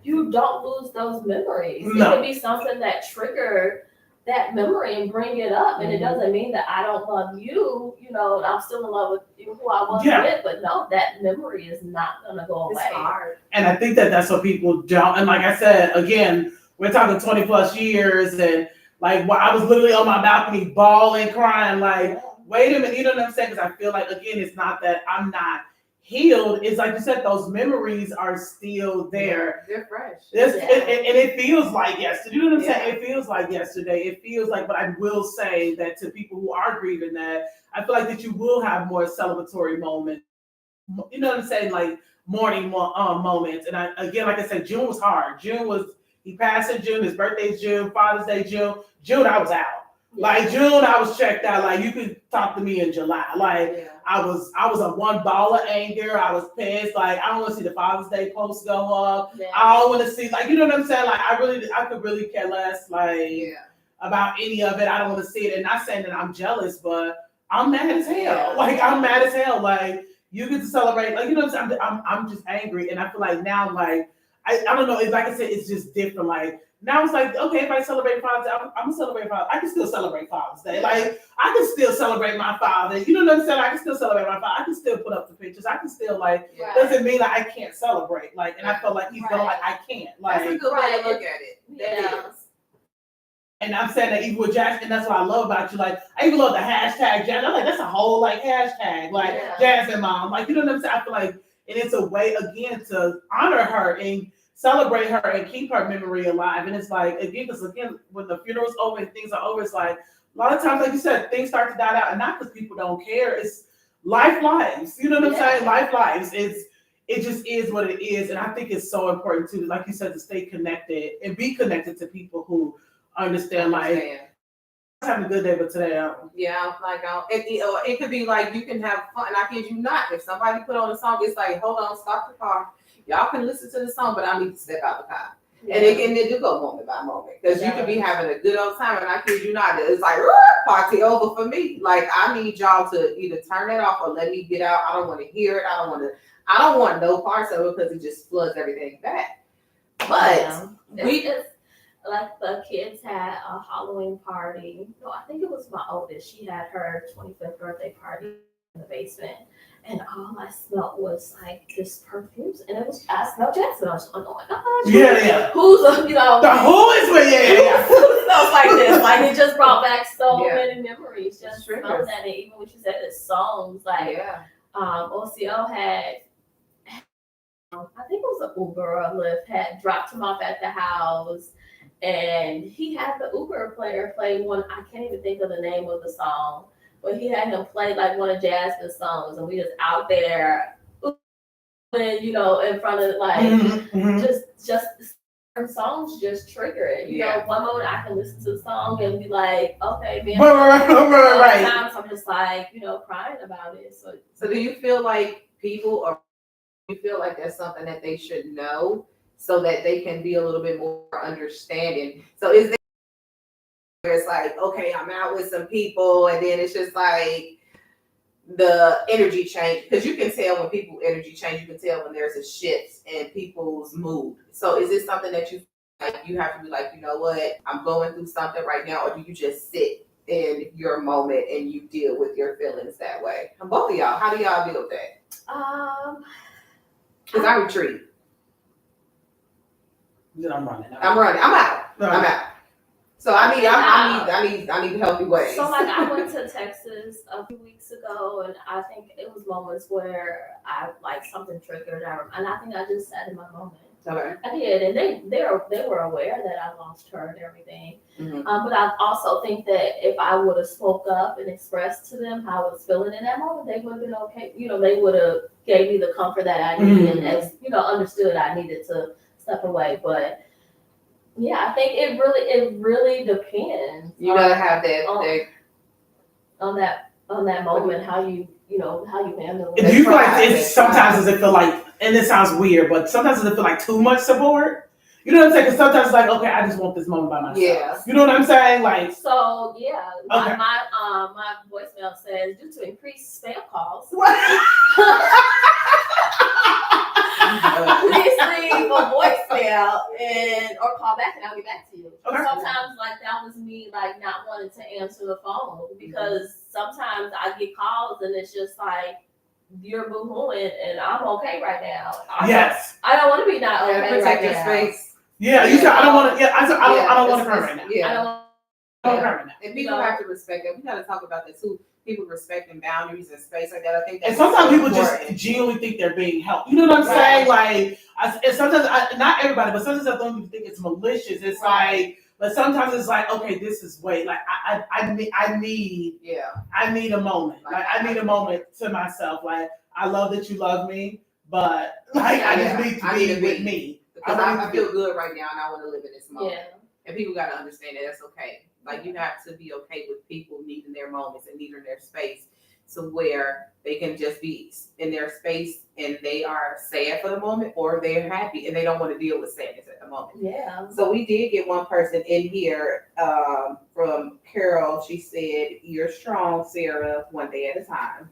S1: you don't lose those memories. No. It could be something that triggered that memory and bring it up, and it doesn't mean that I don't love you. I'm still in love with you, who I was with, but no, that memory is not gonna go away.
S3: It's hard.
S2: And I think that's what people don't. And like I said, again, we're talking 20 plus years, and like I was literally on my balcony bawling, crying, like, wait a minute, you know what I'm saying? Because I feel like, again, it's not that I'm not healed. It's like you said, those memories are still there.
S3: They're fresh.
S2: And it feels like yesterday. You know what I'm saying? It feels like yesterday. It feels like, but I will say that to people who are grieving that, I feel like that you will have more celebratory moments. You know what I'm saying? Like mourning moments. And again, like I said, June was hard. He passed in June. His birthday's June. Father's Day, June. June, I was out. Like June, I was checked out. Like you could talk to me in July. Like I was a one ball of anger. I was pissed. Like I don't want to see the Father's Day post go up. Yeah. I don't want to see, like, you know what I'm saying? Like I could really care less about any of it. I don't want to see it. And not saying that I'm jealous, but I'm mad as hell. Like I'm mad as hell. Like you get to celebrate. Like, you know what I'm saying? I'm just angry, and I feel like now, like I don't know. It's like I said, it's just different. Like. Now it's like, okay, if I celebrate Father's Day, I'm gonna celebrate Father's Day. I can still celebrate Father's Day. Like, I can still celebrate my father. You know what I'm saying? I can still celebrate my father. I can still put up the pictures. I can still, doesn't mean that I can't celebrate. Like, and I feel like he's going like, I can't. Like,
S3: that's a good way to look at it.
S1: Yeah.
S2: And I'm saying that even with Jazz, and that's what I love about you. Like, I even love the hashtag Jazz. I'm like, that's a whole, like, hashtag. Like, Jazz and Mom. Like, you know what I'm saying? I feel like, and it's a way, again, to honor her and celebrate her and keep her memory alive. And it's like, because when the funeral's over and things are over, it's like, a lot of times, like you said, things start to die out. And not because people don't care. It's lives. You know what I'm saying? Lives. It just is what it is. And I think it's so important, too, like you said, to stay connected and be connected to people who understand. Like, I'm having a good day, but today I don't.
S3: Yeah, it could be like you can have fun. I kid you not. If somebody put on a song, it's like, hold on, stop the car. Y'all can listen to the song, but I need to step out the car. And it do go moment by moment. Because you could be having a good old time, and I kid you not, it's like, party over for me. Like, I need y'all to either turn it off or let me get out. I don't want to hear it. I don't want no parts of it because it just floods everything back. But
S1: like the kids had a Halloween party. No, I think it was my oldest. She had her 25th birthday party in the basement. And all I smelled was like this perfumes, and I smelled Jackson. I was like, oh my gosh, who's
S2: the who is with
S1: who smells like this? Like it just brought back so many memories. Just smelling that, and even when she said the songs, like OCO had, I think it was an Uber or a Lyft, had dropped him off at the house, and he had the Uber player play one. I can't even think of the name of the song. But he had him play like one of Jasmine's songs, and we just out there, in front of just certain songs just trigger it. You know, one moment I can listen to the song and be like, okay, man.
S2: Right.
S1: Sometimes I'm just like, crying about it.
S3: So do you feel like that's something that they should know so that they can be a little bit more understanding? So is there it's like, okay, I'm out with some people, and then it's just like the energy change, because you can tell when people energy change, you can tell when there's a shift in people's mood. So is this something that you have to be like, you know what, I'm going through something right now, or do you just sit in your moment and you deal with your feelings that way? And both of y'all, how do y'all deal with that? Because I retreat.
S2: Then I'm running.
S3: I'm out. I'm out.
S4: So I need healthy ways.
S1: So like I went to Texas a few weeks ago, and I think it was moments where I like something triggered, and I think I just sat in my moment.
S4: Okay.
S1: I did, and they were aware that I lost her and everything.
S4: Mm-hmm.
S1: But I also think that if I would have spoke up and expressed to them how I was feeling in that moment, they would have been okay. You know, they would have gave me the comfort that I needed, and understood I needed to step away. But yeah, I think it really depends.
S3: You gotta have that.
S1: On that moment, how you handle it.
S2: Do you feel like it's sometimes does it feel like, and it sounds weird, but sometimes does it feel like too much support? You know what I'm saying? Because sometimes it's like, okay, I just want this moment by myself.
S3: Yeah.
S2: You know what I'm saying? Like,
S1: so yeah,
S2: okay.
S1: my voicemail says due to increased spam calls. Please leave a voicemail or call back and I'll get back to you.
S2: Okay.
S1: Sometimes like that was me like not wanting to answer the phone because sometimes I get calls and it's just like you're boo-hooing and I'm okay right now. I don't want to be not okay
S3: protect
S1: right
S3: your
S1: now.
S3: space.
S2: Yeah, you said I don't want to. Yeah, I said I don't want to cry right now.
S3: Yeah.
S1: I don't
S2: I don't want to cry right now.
S3: And people have to respect that. We got to talk about that too. People respecting boundaries and space like that. I think that's
S2: and sometimes people
S3: important.
S2: just genuinely think they're being helped. You know what I'm saying? Like, and sometimes not everybody, but sometimes I don't even think it's malicious. It's like, but sometimes it's like, okay, this is like I need a moment. Like I need a moment to myself. Like I love that you love me, but like I just need to be with me.
S3: Because I feel good right now and I want to live in this moment.
S1: Yeah.
S3: And people got to understand that that's okay. Like you have to be okay with people needing their moments and needing their space to where they can just be in their space and they are sad for the moment or they're happy and they don't want to deal with sadness at the moment.
S1: Yeah.
S3: So we did get one person in here from Carol. She said, "You're strong, Sarah, one day at a time."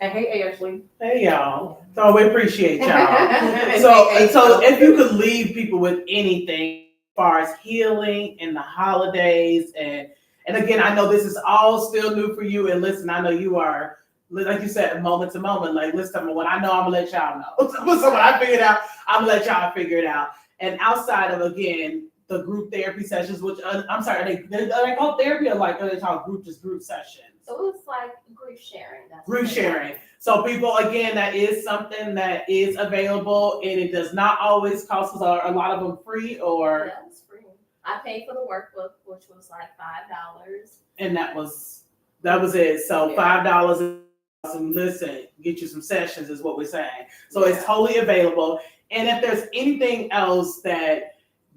S3: And hey, Ashley.
S2: Hey y'all. So we appreciate y'all. So if you could leave people with anything as far as healing in the holidays and again, I know this is all still new for you. And listen, I know you are, like you said, moment to moment. Like, listen, when I know, I'm gonna let y'all know. So when I figure it out, I'm gonna let y'all figure it out. And outside of, again, the group therapy sessions, which I'm sorry, are they called therapy or like are they called group sessions?
S1: So it's like grief sharing.
S2: Grief sharing. So people, again, that is something that is available and it does not always cost us. Are a lot of them free or?
S1: Yeah, it's free. I paid for the workbook, which was like $5.
S2: And that was it. So $5 and listen, get you some sessions is what we're saying. So it's totally available. And if there's anything else that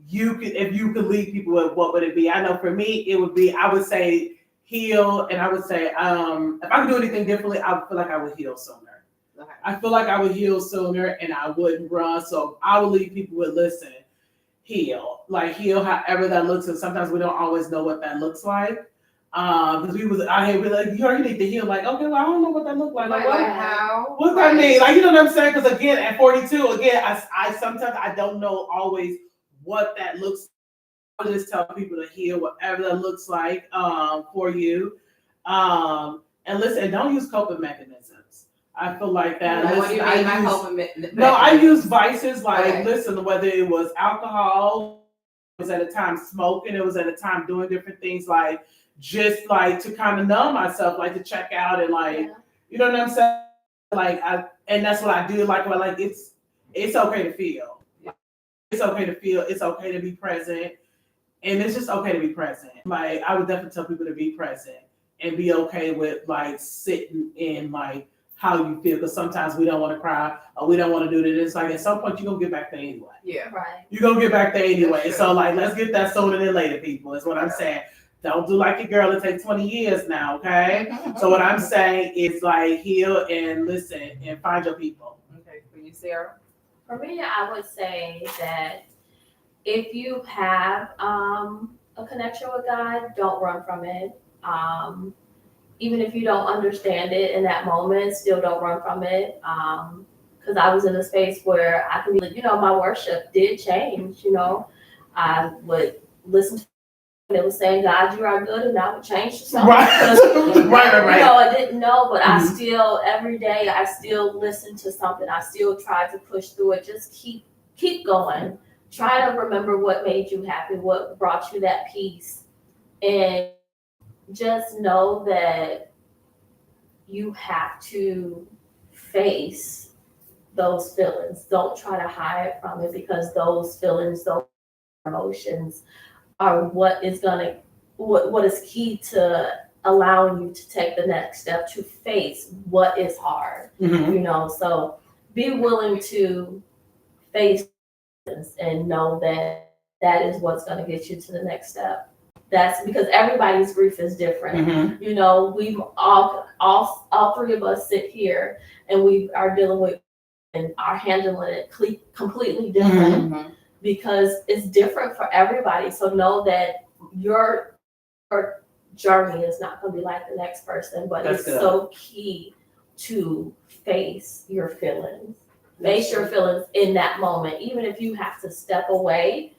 S2: if you could leave people with, what would it be? I know for me, it would be, I would say heal. And I would say, if I could do anything differently, I would feel like I would heal sooner.
S3: Okay.
S2: I feel like I would heal sooner and I wouldn't run. So I would leave people with, listen, heal however that looks. And sometimes we don't always know what that looks like. Because we was out here, we're like, you already need to heal. Like, okay, well, I don't know what that looks like. Like, what's that mean? Like, you know what I'm saying? Because again, at 42, I sometimes I don't know always what that looks like. I just tell people to heal whatever that looks like for you. And listen, don't use coping mechanisms. I feel like that.
S3: What do you mean by coping mechanisms? No,
S2: I use vices like, listen, whether it was alcohol, it was at a time smoking, it was at a time doing different things like just like to kind of numb myself, like to check out and like, you know what I'm saying? Like and that's what I do. Like it's okay to feel. It's okay to feel. It's okay to be present, and it's just okay to be present. Like I would definitely tell people to be present and be okay with like sitting in like how you feel, because sometimes we don't want to cry or we don't want to do this. It's like at some point you're gonna get back there anyway.
S1: Yeah, right.
S2: You're gonna get back there anyway. So like let's get that sooner than later, people. Is what I'm saying. Don't do like your girl. It takes 20 years now, okay? So what I'm saying is like heal and listen and find your people.
S3: Okay, for you, Sarah?
S1: For me, I would say that if you have a connection with God, don't run from it. Even if you don't understand it in that moment, still don't run from it. Because I was in a space where I could be, my worship did change, I would listen to it was saying, God, you are good, and I would change to something.
S2: Right. Right.
S1: I didn't know, but I still, every day, I still listen to something. I still try to push through it. Just keep going. try to remember what made you happy, what brought you that peace, and just know that you have to face those feelings. Don't try to hide from it, because those feelings, those emotions are what is key to allowing you to take the next step to face what is hard. So be willing to face this and know that that is what's going to get you to the next step. That's because everybody's grief is different. We've all three of us sit here and we are dealing with and are handling it completely different, because it's different for everybody. So know that your journey is not going to be like the next person, but it's so key to face your feelings. Face your feelings in that moment, even if you have to step away.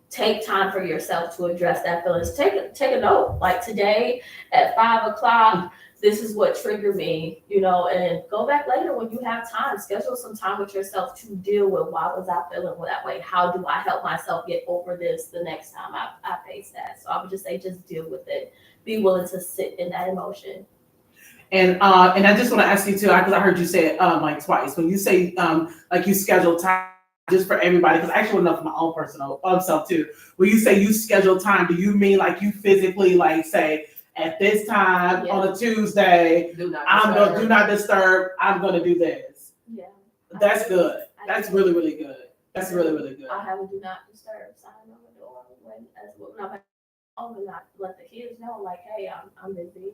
S1: Take time for yourself to address that feelings. Take a note. Like today at 5:00, this is what triggered me, and go back later when you have time. Schedule some time with yourself to deal with why was I feeling that way? How do I help myself get over this the next time I face that? So I would just say, just deal with it. Be willing to sit in that emotion.
S2: And I just want to ask you too, because I heard you say it like twice. When you say like you schedule time just for everybody, because I actually want to know for my own personal self too. When you say you schedule time, do you mean like you physically like say at this time on a Tuesday, do not disturb, I'm going to do this? Yeah. That's good. That's really, really good. That's really, really good.
S1: I have a do not disturb sign on the door when I'm home, and I let the kids know, like, hey, I'm busy.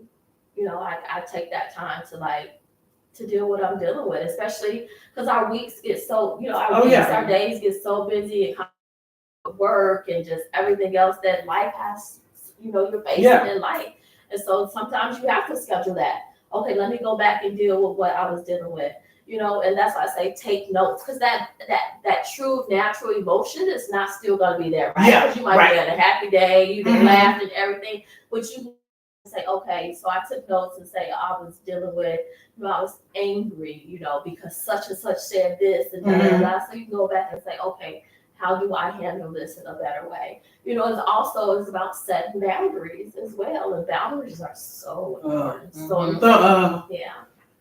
S1: I take that time to deal with what I'm dealing with, especially because our weeks get so, our days get so busy and work and just everything else that life has, you're facing in life. And so sometimes you have to schedule that. Okay, let me go back and deal with what I was dealing with, and that's why I say take notes, because that true natural emotion is not still going to be there, right? Because you might be at a happy day, you can laugh and everything, but you say, okay, so I took notes and say, I was dealing with, I was angry, because such and such said this and that. So you go back and say, okay, how do I handle this in a better way? It's about setting boundaries as well, and boundaries are so important.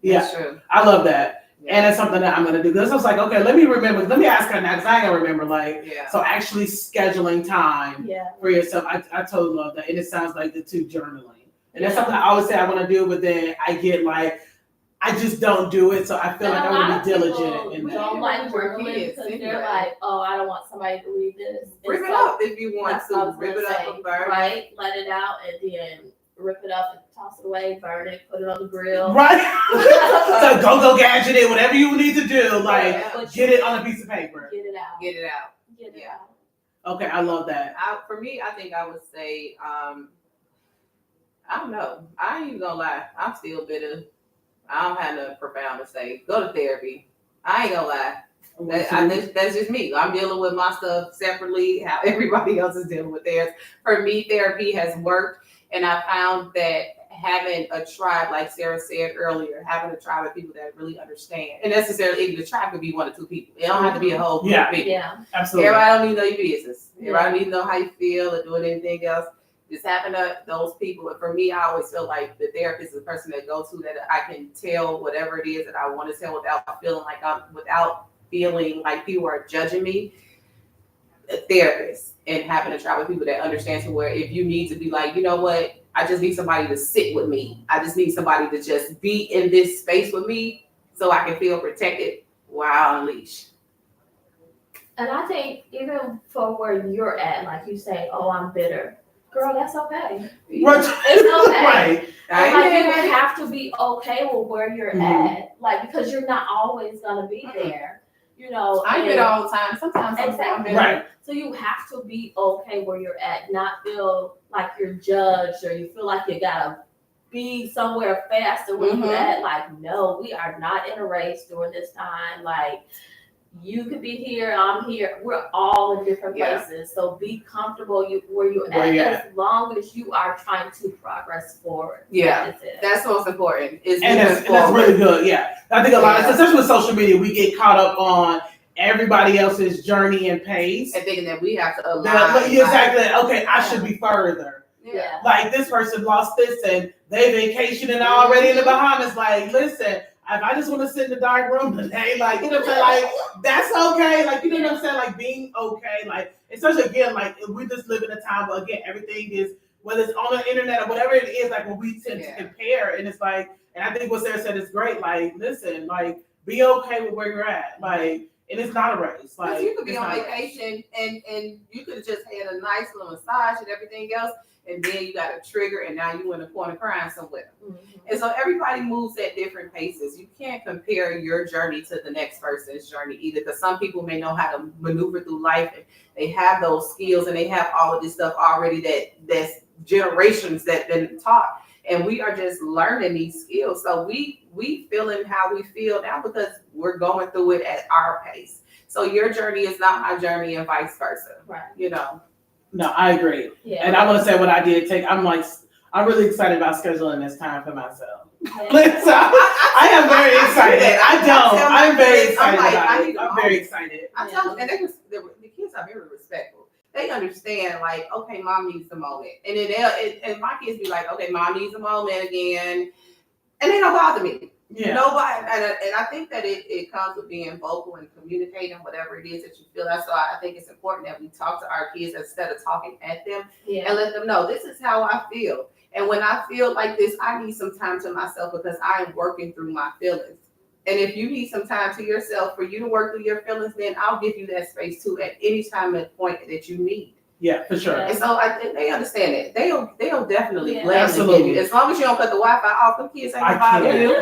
S2: That's true. I love that. Yeah. And it's something that I'm going to do. Because I was like, okay, let me ask her now, because I ain't going to remember. So actually scheduling time for yourself, I totally love that. And it sounds like the two journaling. And that's something I always say I want to do, but then I get I just don't do it. So I feel like I want to be diligent.
S1: And don't like journaling because they're like, oh, I don't want somebody to read this.
S4: Rip it up if you want to. Rip it up and burn.
S1: Right? Let it out and then rip it up and toss it away, burn it, put it on the grill.
S2: Right. So go gadget it, whatever you need to do. Get it on a piece of paper.
S1: Get it out.
S3: Get it out.
S1: Get it out.
S2: Okay, I love that.
S3: For me, I think I would say, I don't know. I ain't even gonna lie. I'm still bitter. I don't have nothing profound to say. Go to therapy. I ain't gonna lie. That's just me. I'm dealing with my stuff separately, how everybody else is dealing with theirs. For me, therapy has worked, and I found that having a tribe, like Sarah said earlier, having a tribe of people that really understand, and necessarily even the tribe could be 1 or 2 people. It don't have to be a whole group of people.
S1: Yeah,
S2: absolutely.
S3: Everybody don't need to know your business. Everybody don't need to know how you feel or doing anything else. Just having those people. And for me, I always feel like the therapist is the person that go to that I can tell whatever it is that I want to tell without feeling like people are judging me. A therapist, and having a tribe of people that understand to where if you need to be like, you know what, I just need somebody to sit with me. I just need somebody to just be in this space with me so I can feel protected while on leash.
S1: And I think even for where you're at, like you say, oh, I'm bitter. Girl, that's okay.
S2: Right.
S1: It's okay.
S2: Right.
S1: And you have to be okay with where you're at, because you're not always gonna be there.
S3: I do it all the time. Sometimes
S1: exactly.
S2: Right.
S1: So you have to be okay where you're at, not feel like you're judged or you feel like you gotta be somewhere faster where you're at. No, we are not in a race during this time. You could be here, I'm here. We're all in different places. So be comfortable where you're at as long as you are trying to progress forward.
S3: Yeah, that's what's important.
S2: And that's really good. Yeah. I think a lot of, especially with social media, we get caught up on everybody else's journey and pace.
S3: And thinking that we have to align.
S2: Exactly. Okay, I should be further.
S1: Yeah.
S2: Like this person lost this and they vacationing already in the Bahamas. Like, listen, if I just want to sit in the dark room today, like, you know what I'm saying? Like, that's okay. Like, you know what I'm saying? Like, being okay. Like, especially again, like, we just live in a time where, again, everything is, whether it's on the internet or whatever it is, like, when we tend to compare. And it's like, and I think what Sarah said is great. Like, listen, like, be okay with where you're at. Like, and it's not a race. Like,
S3: you could be on vacation and you could have just had a nice little massage and everything else. And then you got a trigger, and now you in the corner crying somewhere. Mm-hmm. And so everybody moves at different paces. You can't compare your journey to the next person's journey either, because some people may know how to maneuver through life, and they have those skills, and they have all of this stuff already that's generations that been taught. And we are just learning these skills. So we feeling how we feel now because we're going through it at our pace. So your journey is not my journey, and vice versa.
S1: Right.
S3: You know.
S2: No, I agree. Yeah. And I want to say what I did take. I'm really excited about scheduling this time for myself. Yeah. So, I am very excited. I'm very excited about it. I'm very excited.
S3: I tell them, and the kids are very respectful. They understand, like, okay, mom needs a moment. And then and my kids be like, okay, mom needs a moment again. And they don't bother me. Yeah. Nobody, and I think that it comes with being vocal and communicating whatever it is that you feel. That's why I think it's important that we talk to our kids instead of talking at them and let them know this is how I feel. And when I feel like this, I need some time to myself because I am working through my feelings. And if you need some time to yourself for you to work through your feelings, then I'll give you that space too at any time and point that you need.
S2: Yeah, for sure.
S3: And so I think they understand it. They'll definitely gladly give you. As long as you don't cut the Wi-Fi off, the kids ain't bother you.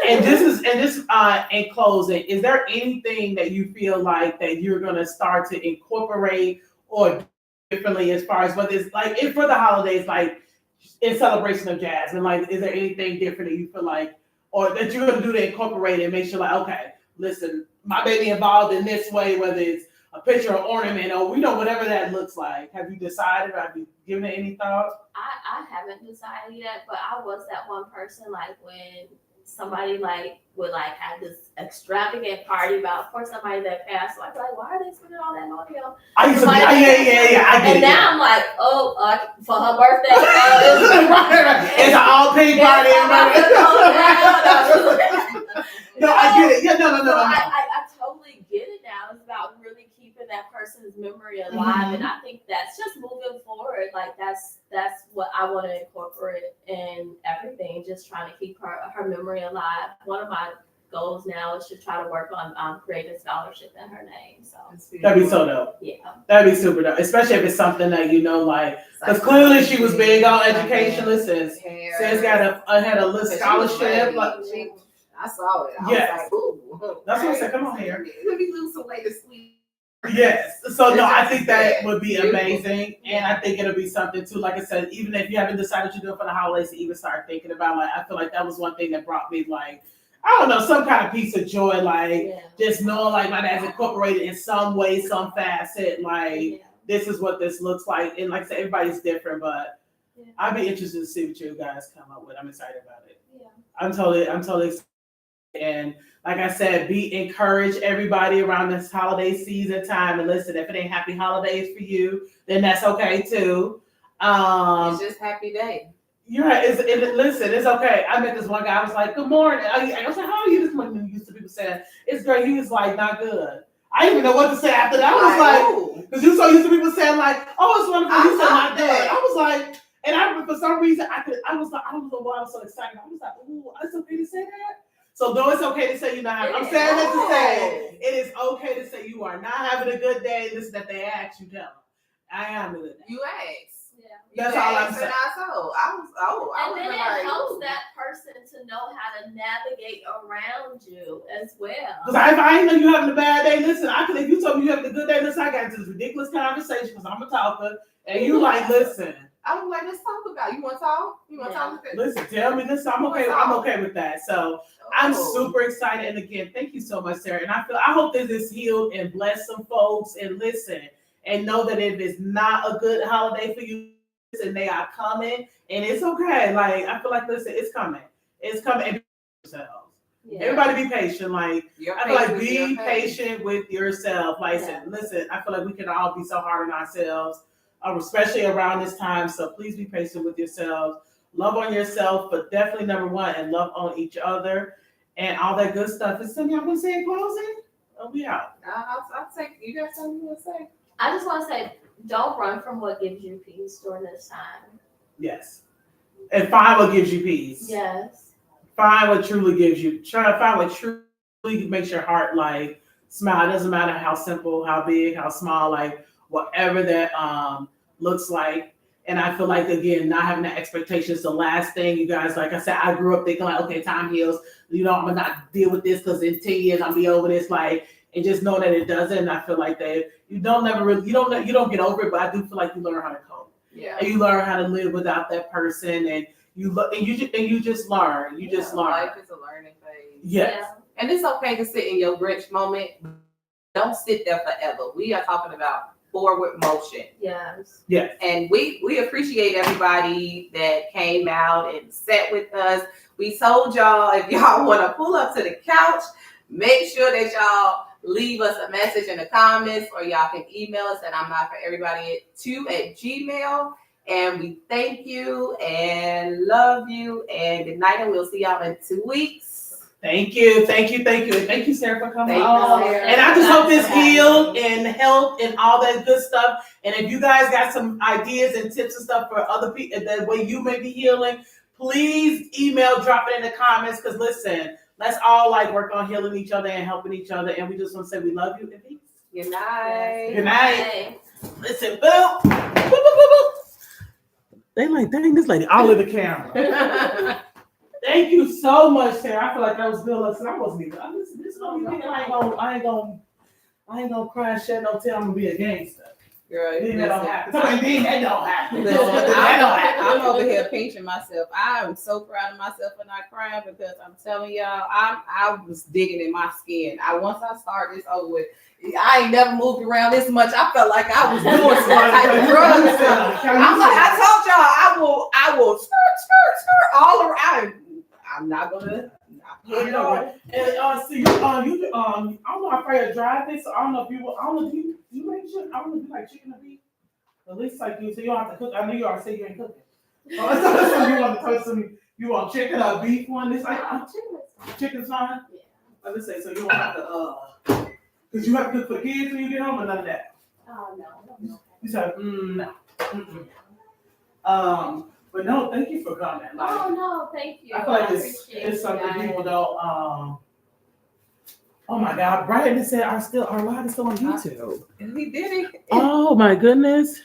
S2: And this in closing, is there anything that you feel like that you're gonna start to incorporate or do differently as far as whether it's like for the holidays, like in celebration of jazz, and like is there anything different that you feel like or that you're gonna do to incorporate it and make sure like, okay, listen, my baby involved in this way, whether it's a picture or ornament, or whatever that looks like. Have you decided, or have you given it any thought?
S1: I haven't decided yet, but I was that one person, like when somebody would have this extravagant party for somebody that passed. So I'd be like, why are they spending all that money on?
S2: I used to be, I get
S1: and
S2: it.
S1: Now I'm like, for her birthday,
S2: it's an all pink party. No, I get it. Yeah, no.
S1: I totally get it now. It's about really keeping that person's memory alive, and I think that's just moving forward. Like that's what I want to incorporate in everything. Just trying to keep her memory alive. One of my goals now is to try to work on creating a scholarship in her name. So
S2: that'd be so dope.
S1: Yeah,
S2: that'd be super dope, especially if it's something that because clearly she was big on education. Listen, Sis had a little scholarship.
S3: I saw it.
S2: I was like, ooh. That's what I said. Come on here.
S3: Let me lose some weight this week.
S2: Yes. So no, I think that would be amazing. And I think it'll be something too. Like I said, even if you haven't decided to do it for the holidays, to even start thinking about, like, I feel like that was one thing that brought me, like, I don't know, some kind of piece of joy, like just knowing like my dad's incorporated in some way, some facet, like this is what this looks like. And like I said, everybody's different, but I'd be interested to see what you guys come up with. I'm excited about it. Yeah. I'm totally excited. And like I said, be encouraged, everybody, around this holiday season time. And listen, if it ain't happy holidays for you, then that's okay too.
S3: It's just happy day.
S2: You're right. Listen, it's okay. I met this one guy. I was like, "Good morning." I was like, "How are you?" This morning, used to people saying, "It's great." He was like, "Not good." I didn't even know what to say after that. I was like, because you so used to people saying like, "Oh, it's wonderful." You said, "Not good." I was like, and I for some reason I was so excited. I was like, "Ooh, it's okay to say that." So though it's okay to say you're not having, I'm saying that to say it is okay to say you are not having a good day. Listen, that they ask you, tell them, I am a good day.
S3: You asked.
S2: Yeah. That's all I'm saying.
S1: And then it helps that person to know how to navigate around you as well.
S2: Because if I ain't know you having a bad day, listen, if you told me you having a good day, listen, I got into this ridiculous conversation because I'm a talker, and you like, listen.
S3: I was like, let's talk about it. You want to talk? You want to talk?
S2: Listen, tell me this. I'm okay. I'm okay with that. So I'm super excited. And again, thank you so much, Sarah. And I hope this is healed and bless some folks. And listen, and know that if it's not a good holiday for you, and they are coming, and it's okay. Like I feel like, listen, it's coming. It's coming. And
S1: Yeah.
S2: Everybody be patient. Like,
S3: Your
S2: I feel like
S3: patience,
S2: be
S3: your pain.
S2: patient with yourself. Like,
S1: Yeah.
S2: listen, I feel like we can all be so hard on ourselves, especially around this time. So please be patient with yourselves. Love on yourself, but definitely number one, and love on each other and all that good stuff. Is something I'm going to say in closing? Oh, we out.
S3: I'll take. You got something you want to say?
S1: I just want to say, don't run from what gives you peace during this time.
S2: Yes. And find what gives you peace.
S1: Yes.
S2: Find what truly gives you. Try to find what truly makes your heart like smile. It doesn't matter how simple, how big, how small, like whatever that looks like. And I feel like, again, not having that expectation is the last thing, you guys. Like I said, I grew up thinking like, okay, time heals. You know, I'm gonna not deal with this because in 10 years I'll be over this. Like, and just know that it doesn't. And I feel like that you don't get over it, but I do feel like you learn how to cope.
S3: Yeah.
S2: And you learn how to live without that person, and you just learn. You just learn.
S3: Life is a learning phase.
S2: Yes.
S1: Yeah.
S3: And it's okay to sit in your Grinch moment. Don't sit there forever. We are talking about forward motion.
S1: Yes.
S2: Yes.
S3: And we appreciate everybody that came out and sat with us. We told y'all, if y'all want to pull up to the couch, make sure that y'all leave us a message in the comments, or y'all can email us at imnotforeverybody2@gmail.com. And we thank you and love you, and good night, and we'll see y'all in 2 weeks.
S2: Thank you, and thank you, Sarah, for coming
S3: Thank
S2: on.
S3: you, Sarah.
S2: And I just hope this healed and helped and all that good stuff. And if you guys got some ideas and tips and stuff for other people, the way you may be healing, please drop it in the comments. Because listen, let's all like work on healing each other and helping each other. And we just want to say we love you and peace.
S3: Good night.
S2: Good night. Listen, boop, boop, boop, boop, boop. They like, dang, this lady all in the camera. Thank you so much, Sarah. I feel like that was good. Listen, I wasn't even. This is gonna be thinking I ain't gonna cry and shed no tear. I'm gonna be a gangster.
S3: Girl,
S2: Then that don't happen. That don't happen.
S5: Listen,
S2: That don't happen.
S5: I'm over here pinching myself. I am so proud of myself for not crying, because I'm telling y'all, I was digging in my skin. Once I start this over with, I ain't never moved around this much. I felt like I was doing some type of drugs. I'm like, I told y'all, I will skirt all around. I'm not gonna.
S2: You know what? And see, you I'm not afraid of dry things, so I don't know if you make sure. I don't know if you like chicken or beef. At least like you, so you don't have to cook. I know you already said you ain't cooking. So you want to cook some. You want chicken or beef one? It's like chicken's fine.
S1: Yeah.
S2: Let's say so you don't have to. Because you have to cook for the kids when you get home, or none of that.
S1: Oh no.
S2: You said no. But no, thank you for coming. Like,
S1: Oh no, thank you.
S2: I feel like
S1: appreciate
S2: it's something
S1: you guys.
S2: people don't. Oh my God, Brian said our live is still on YouTube.
S5: He did it.
S2: Oh my goodness.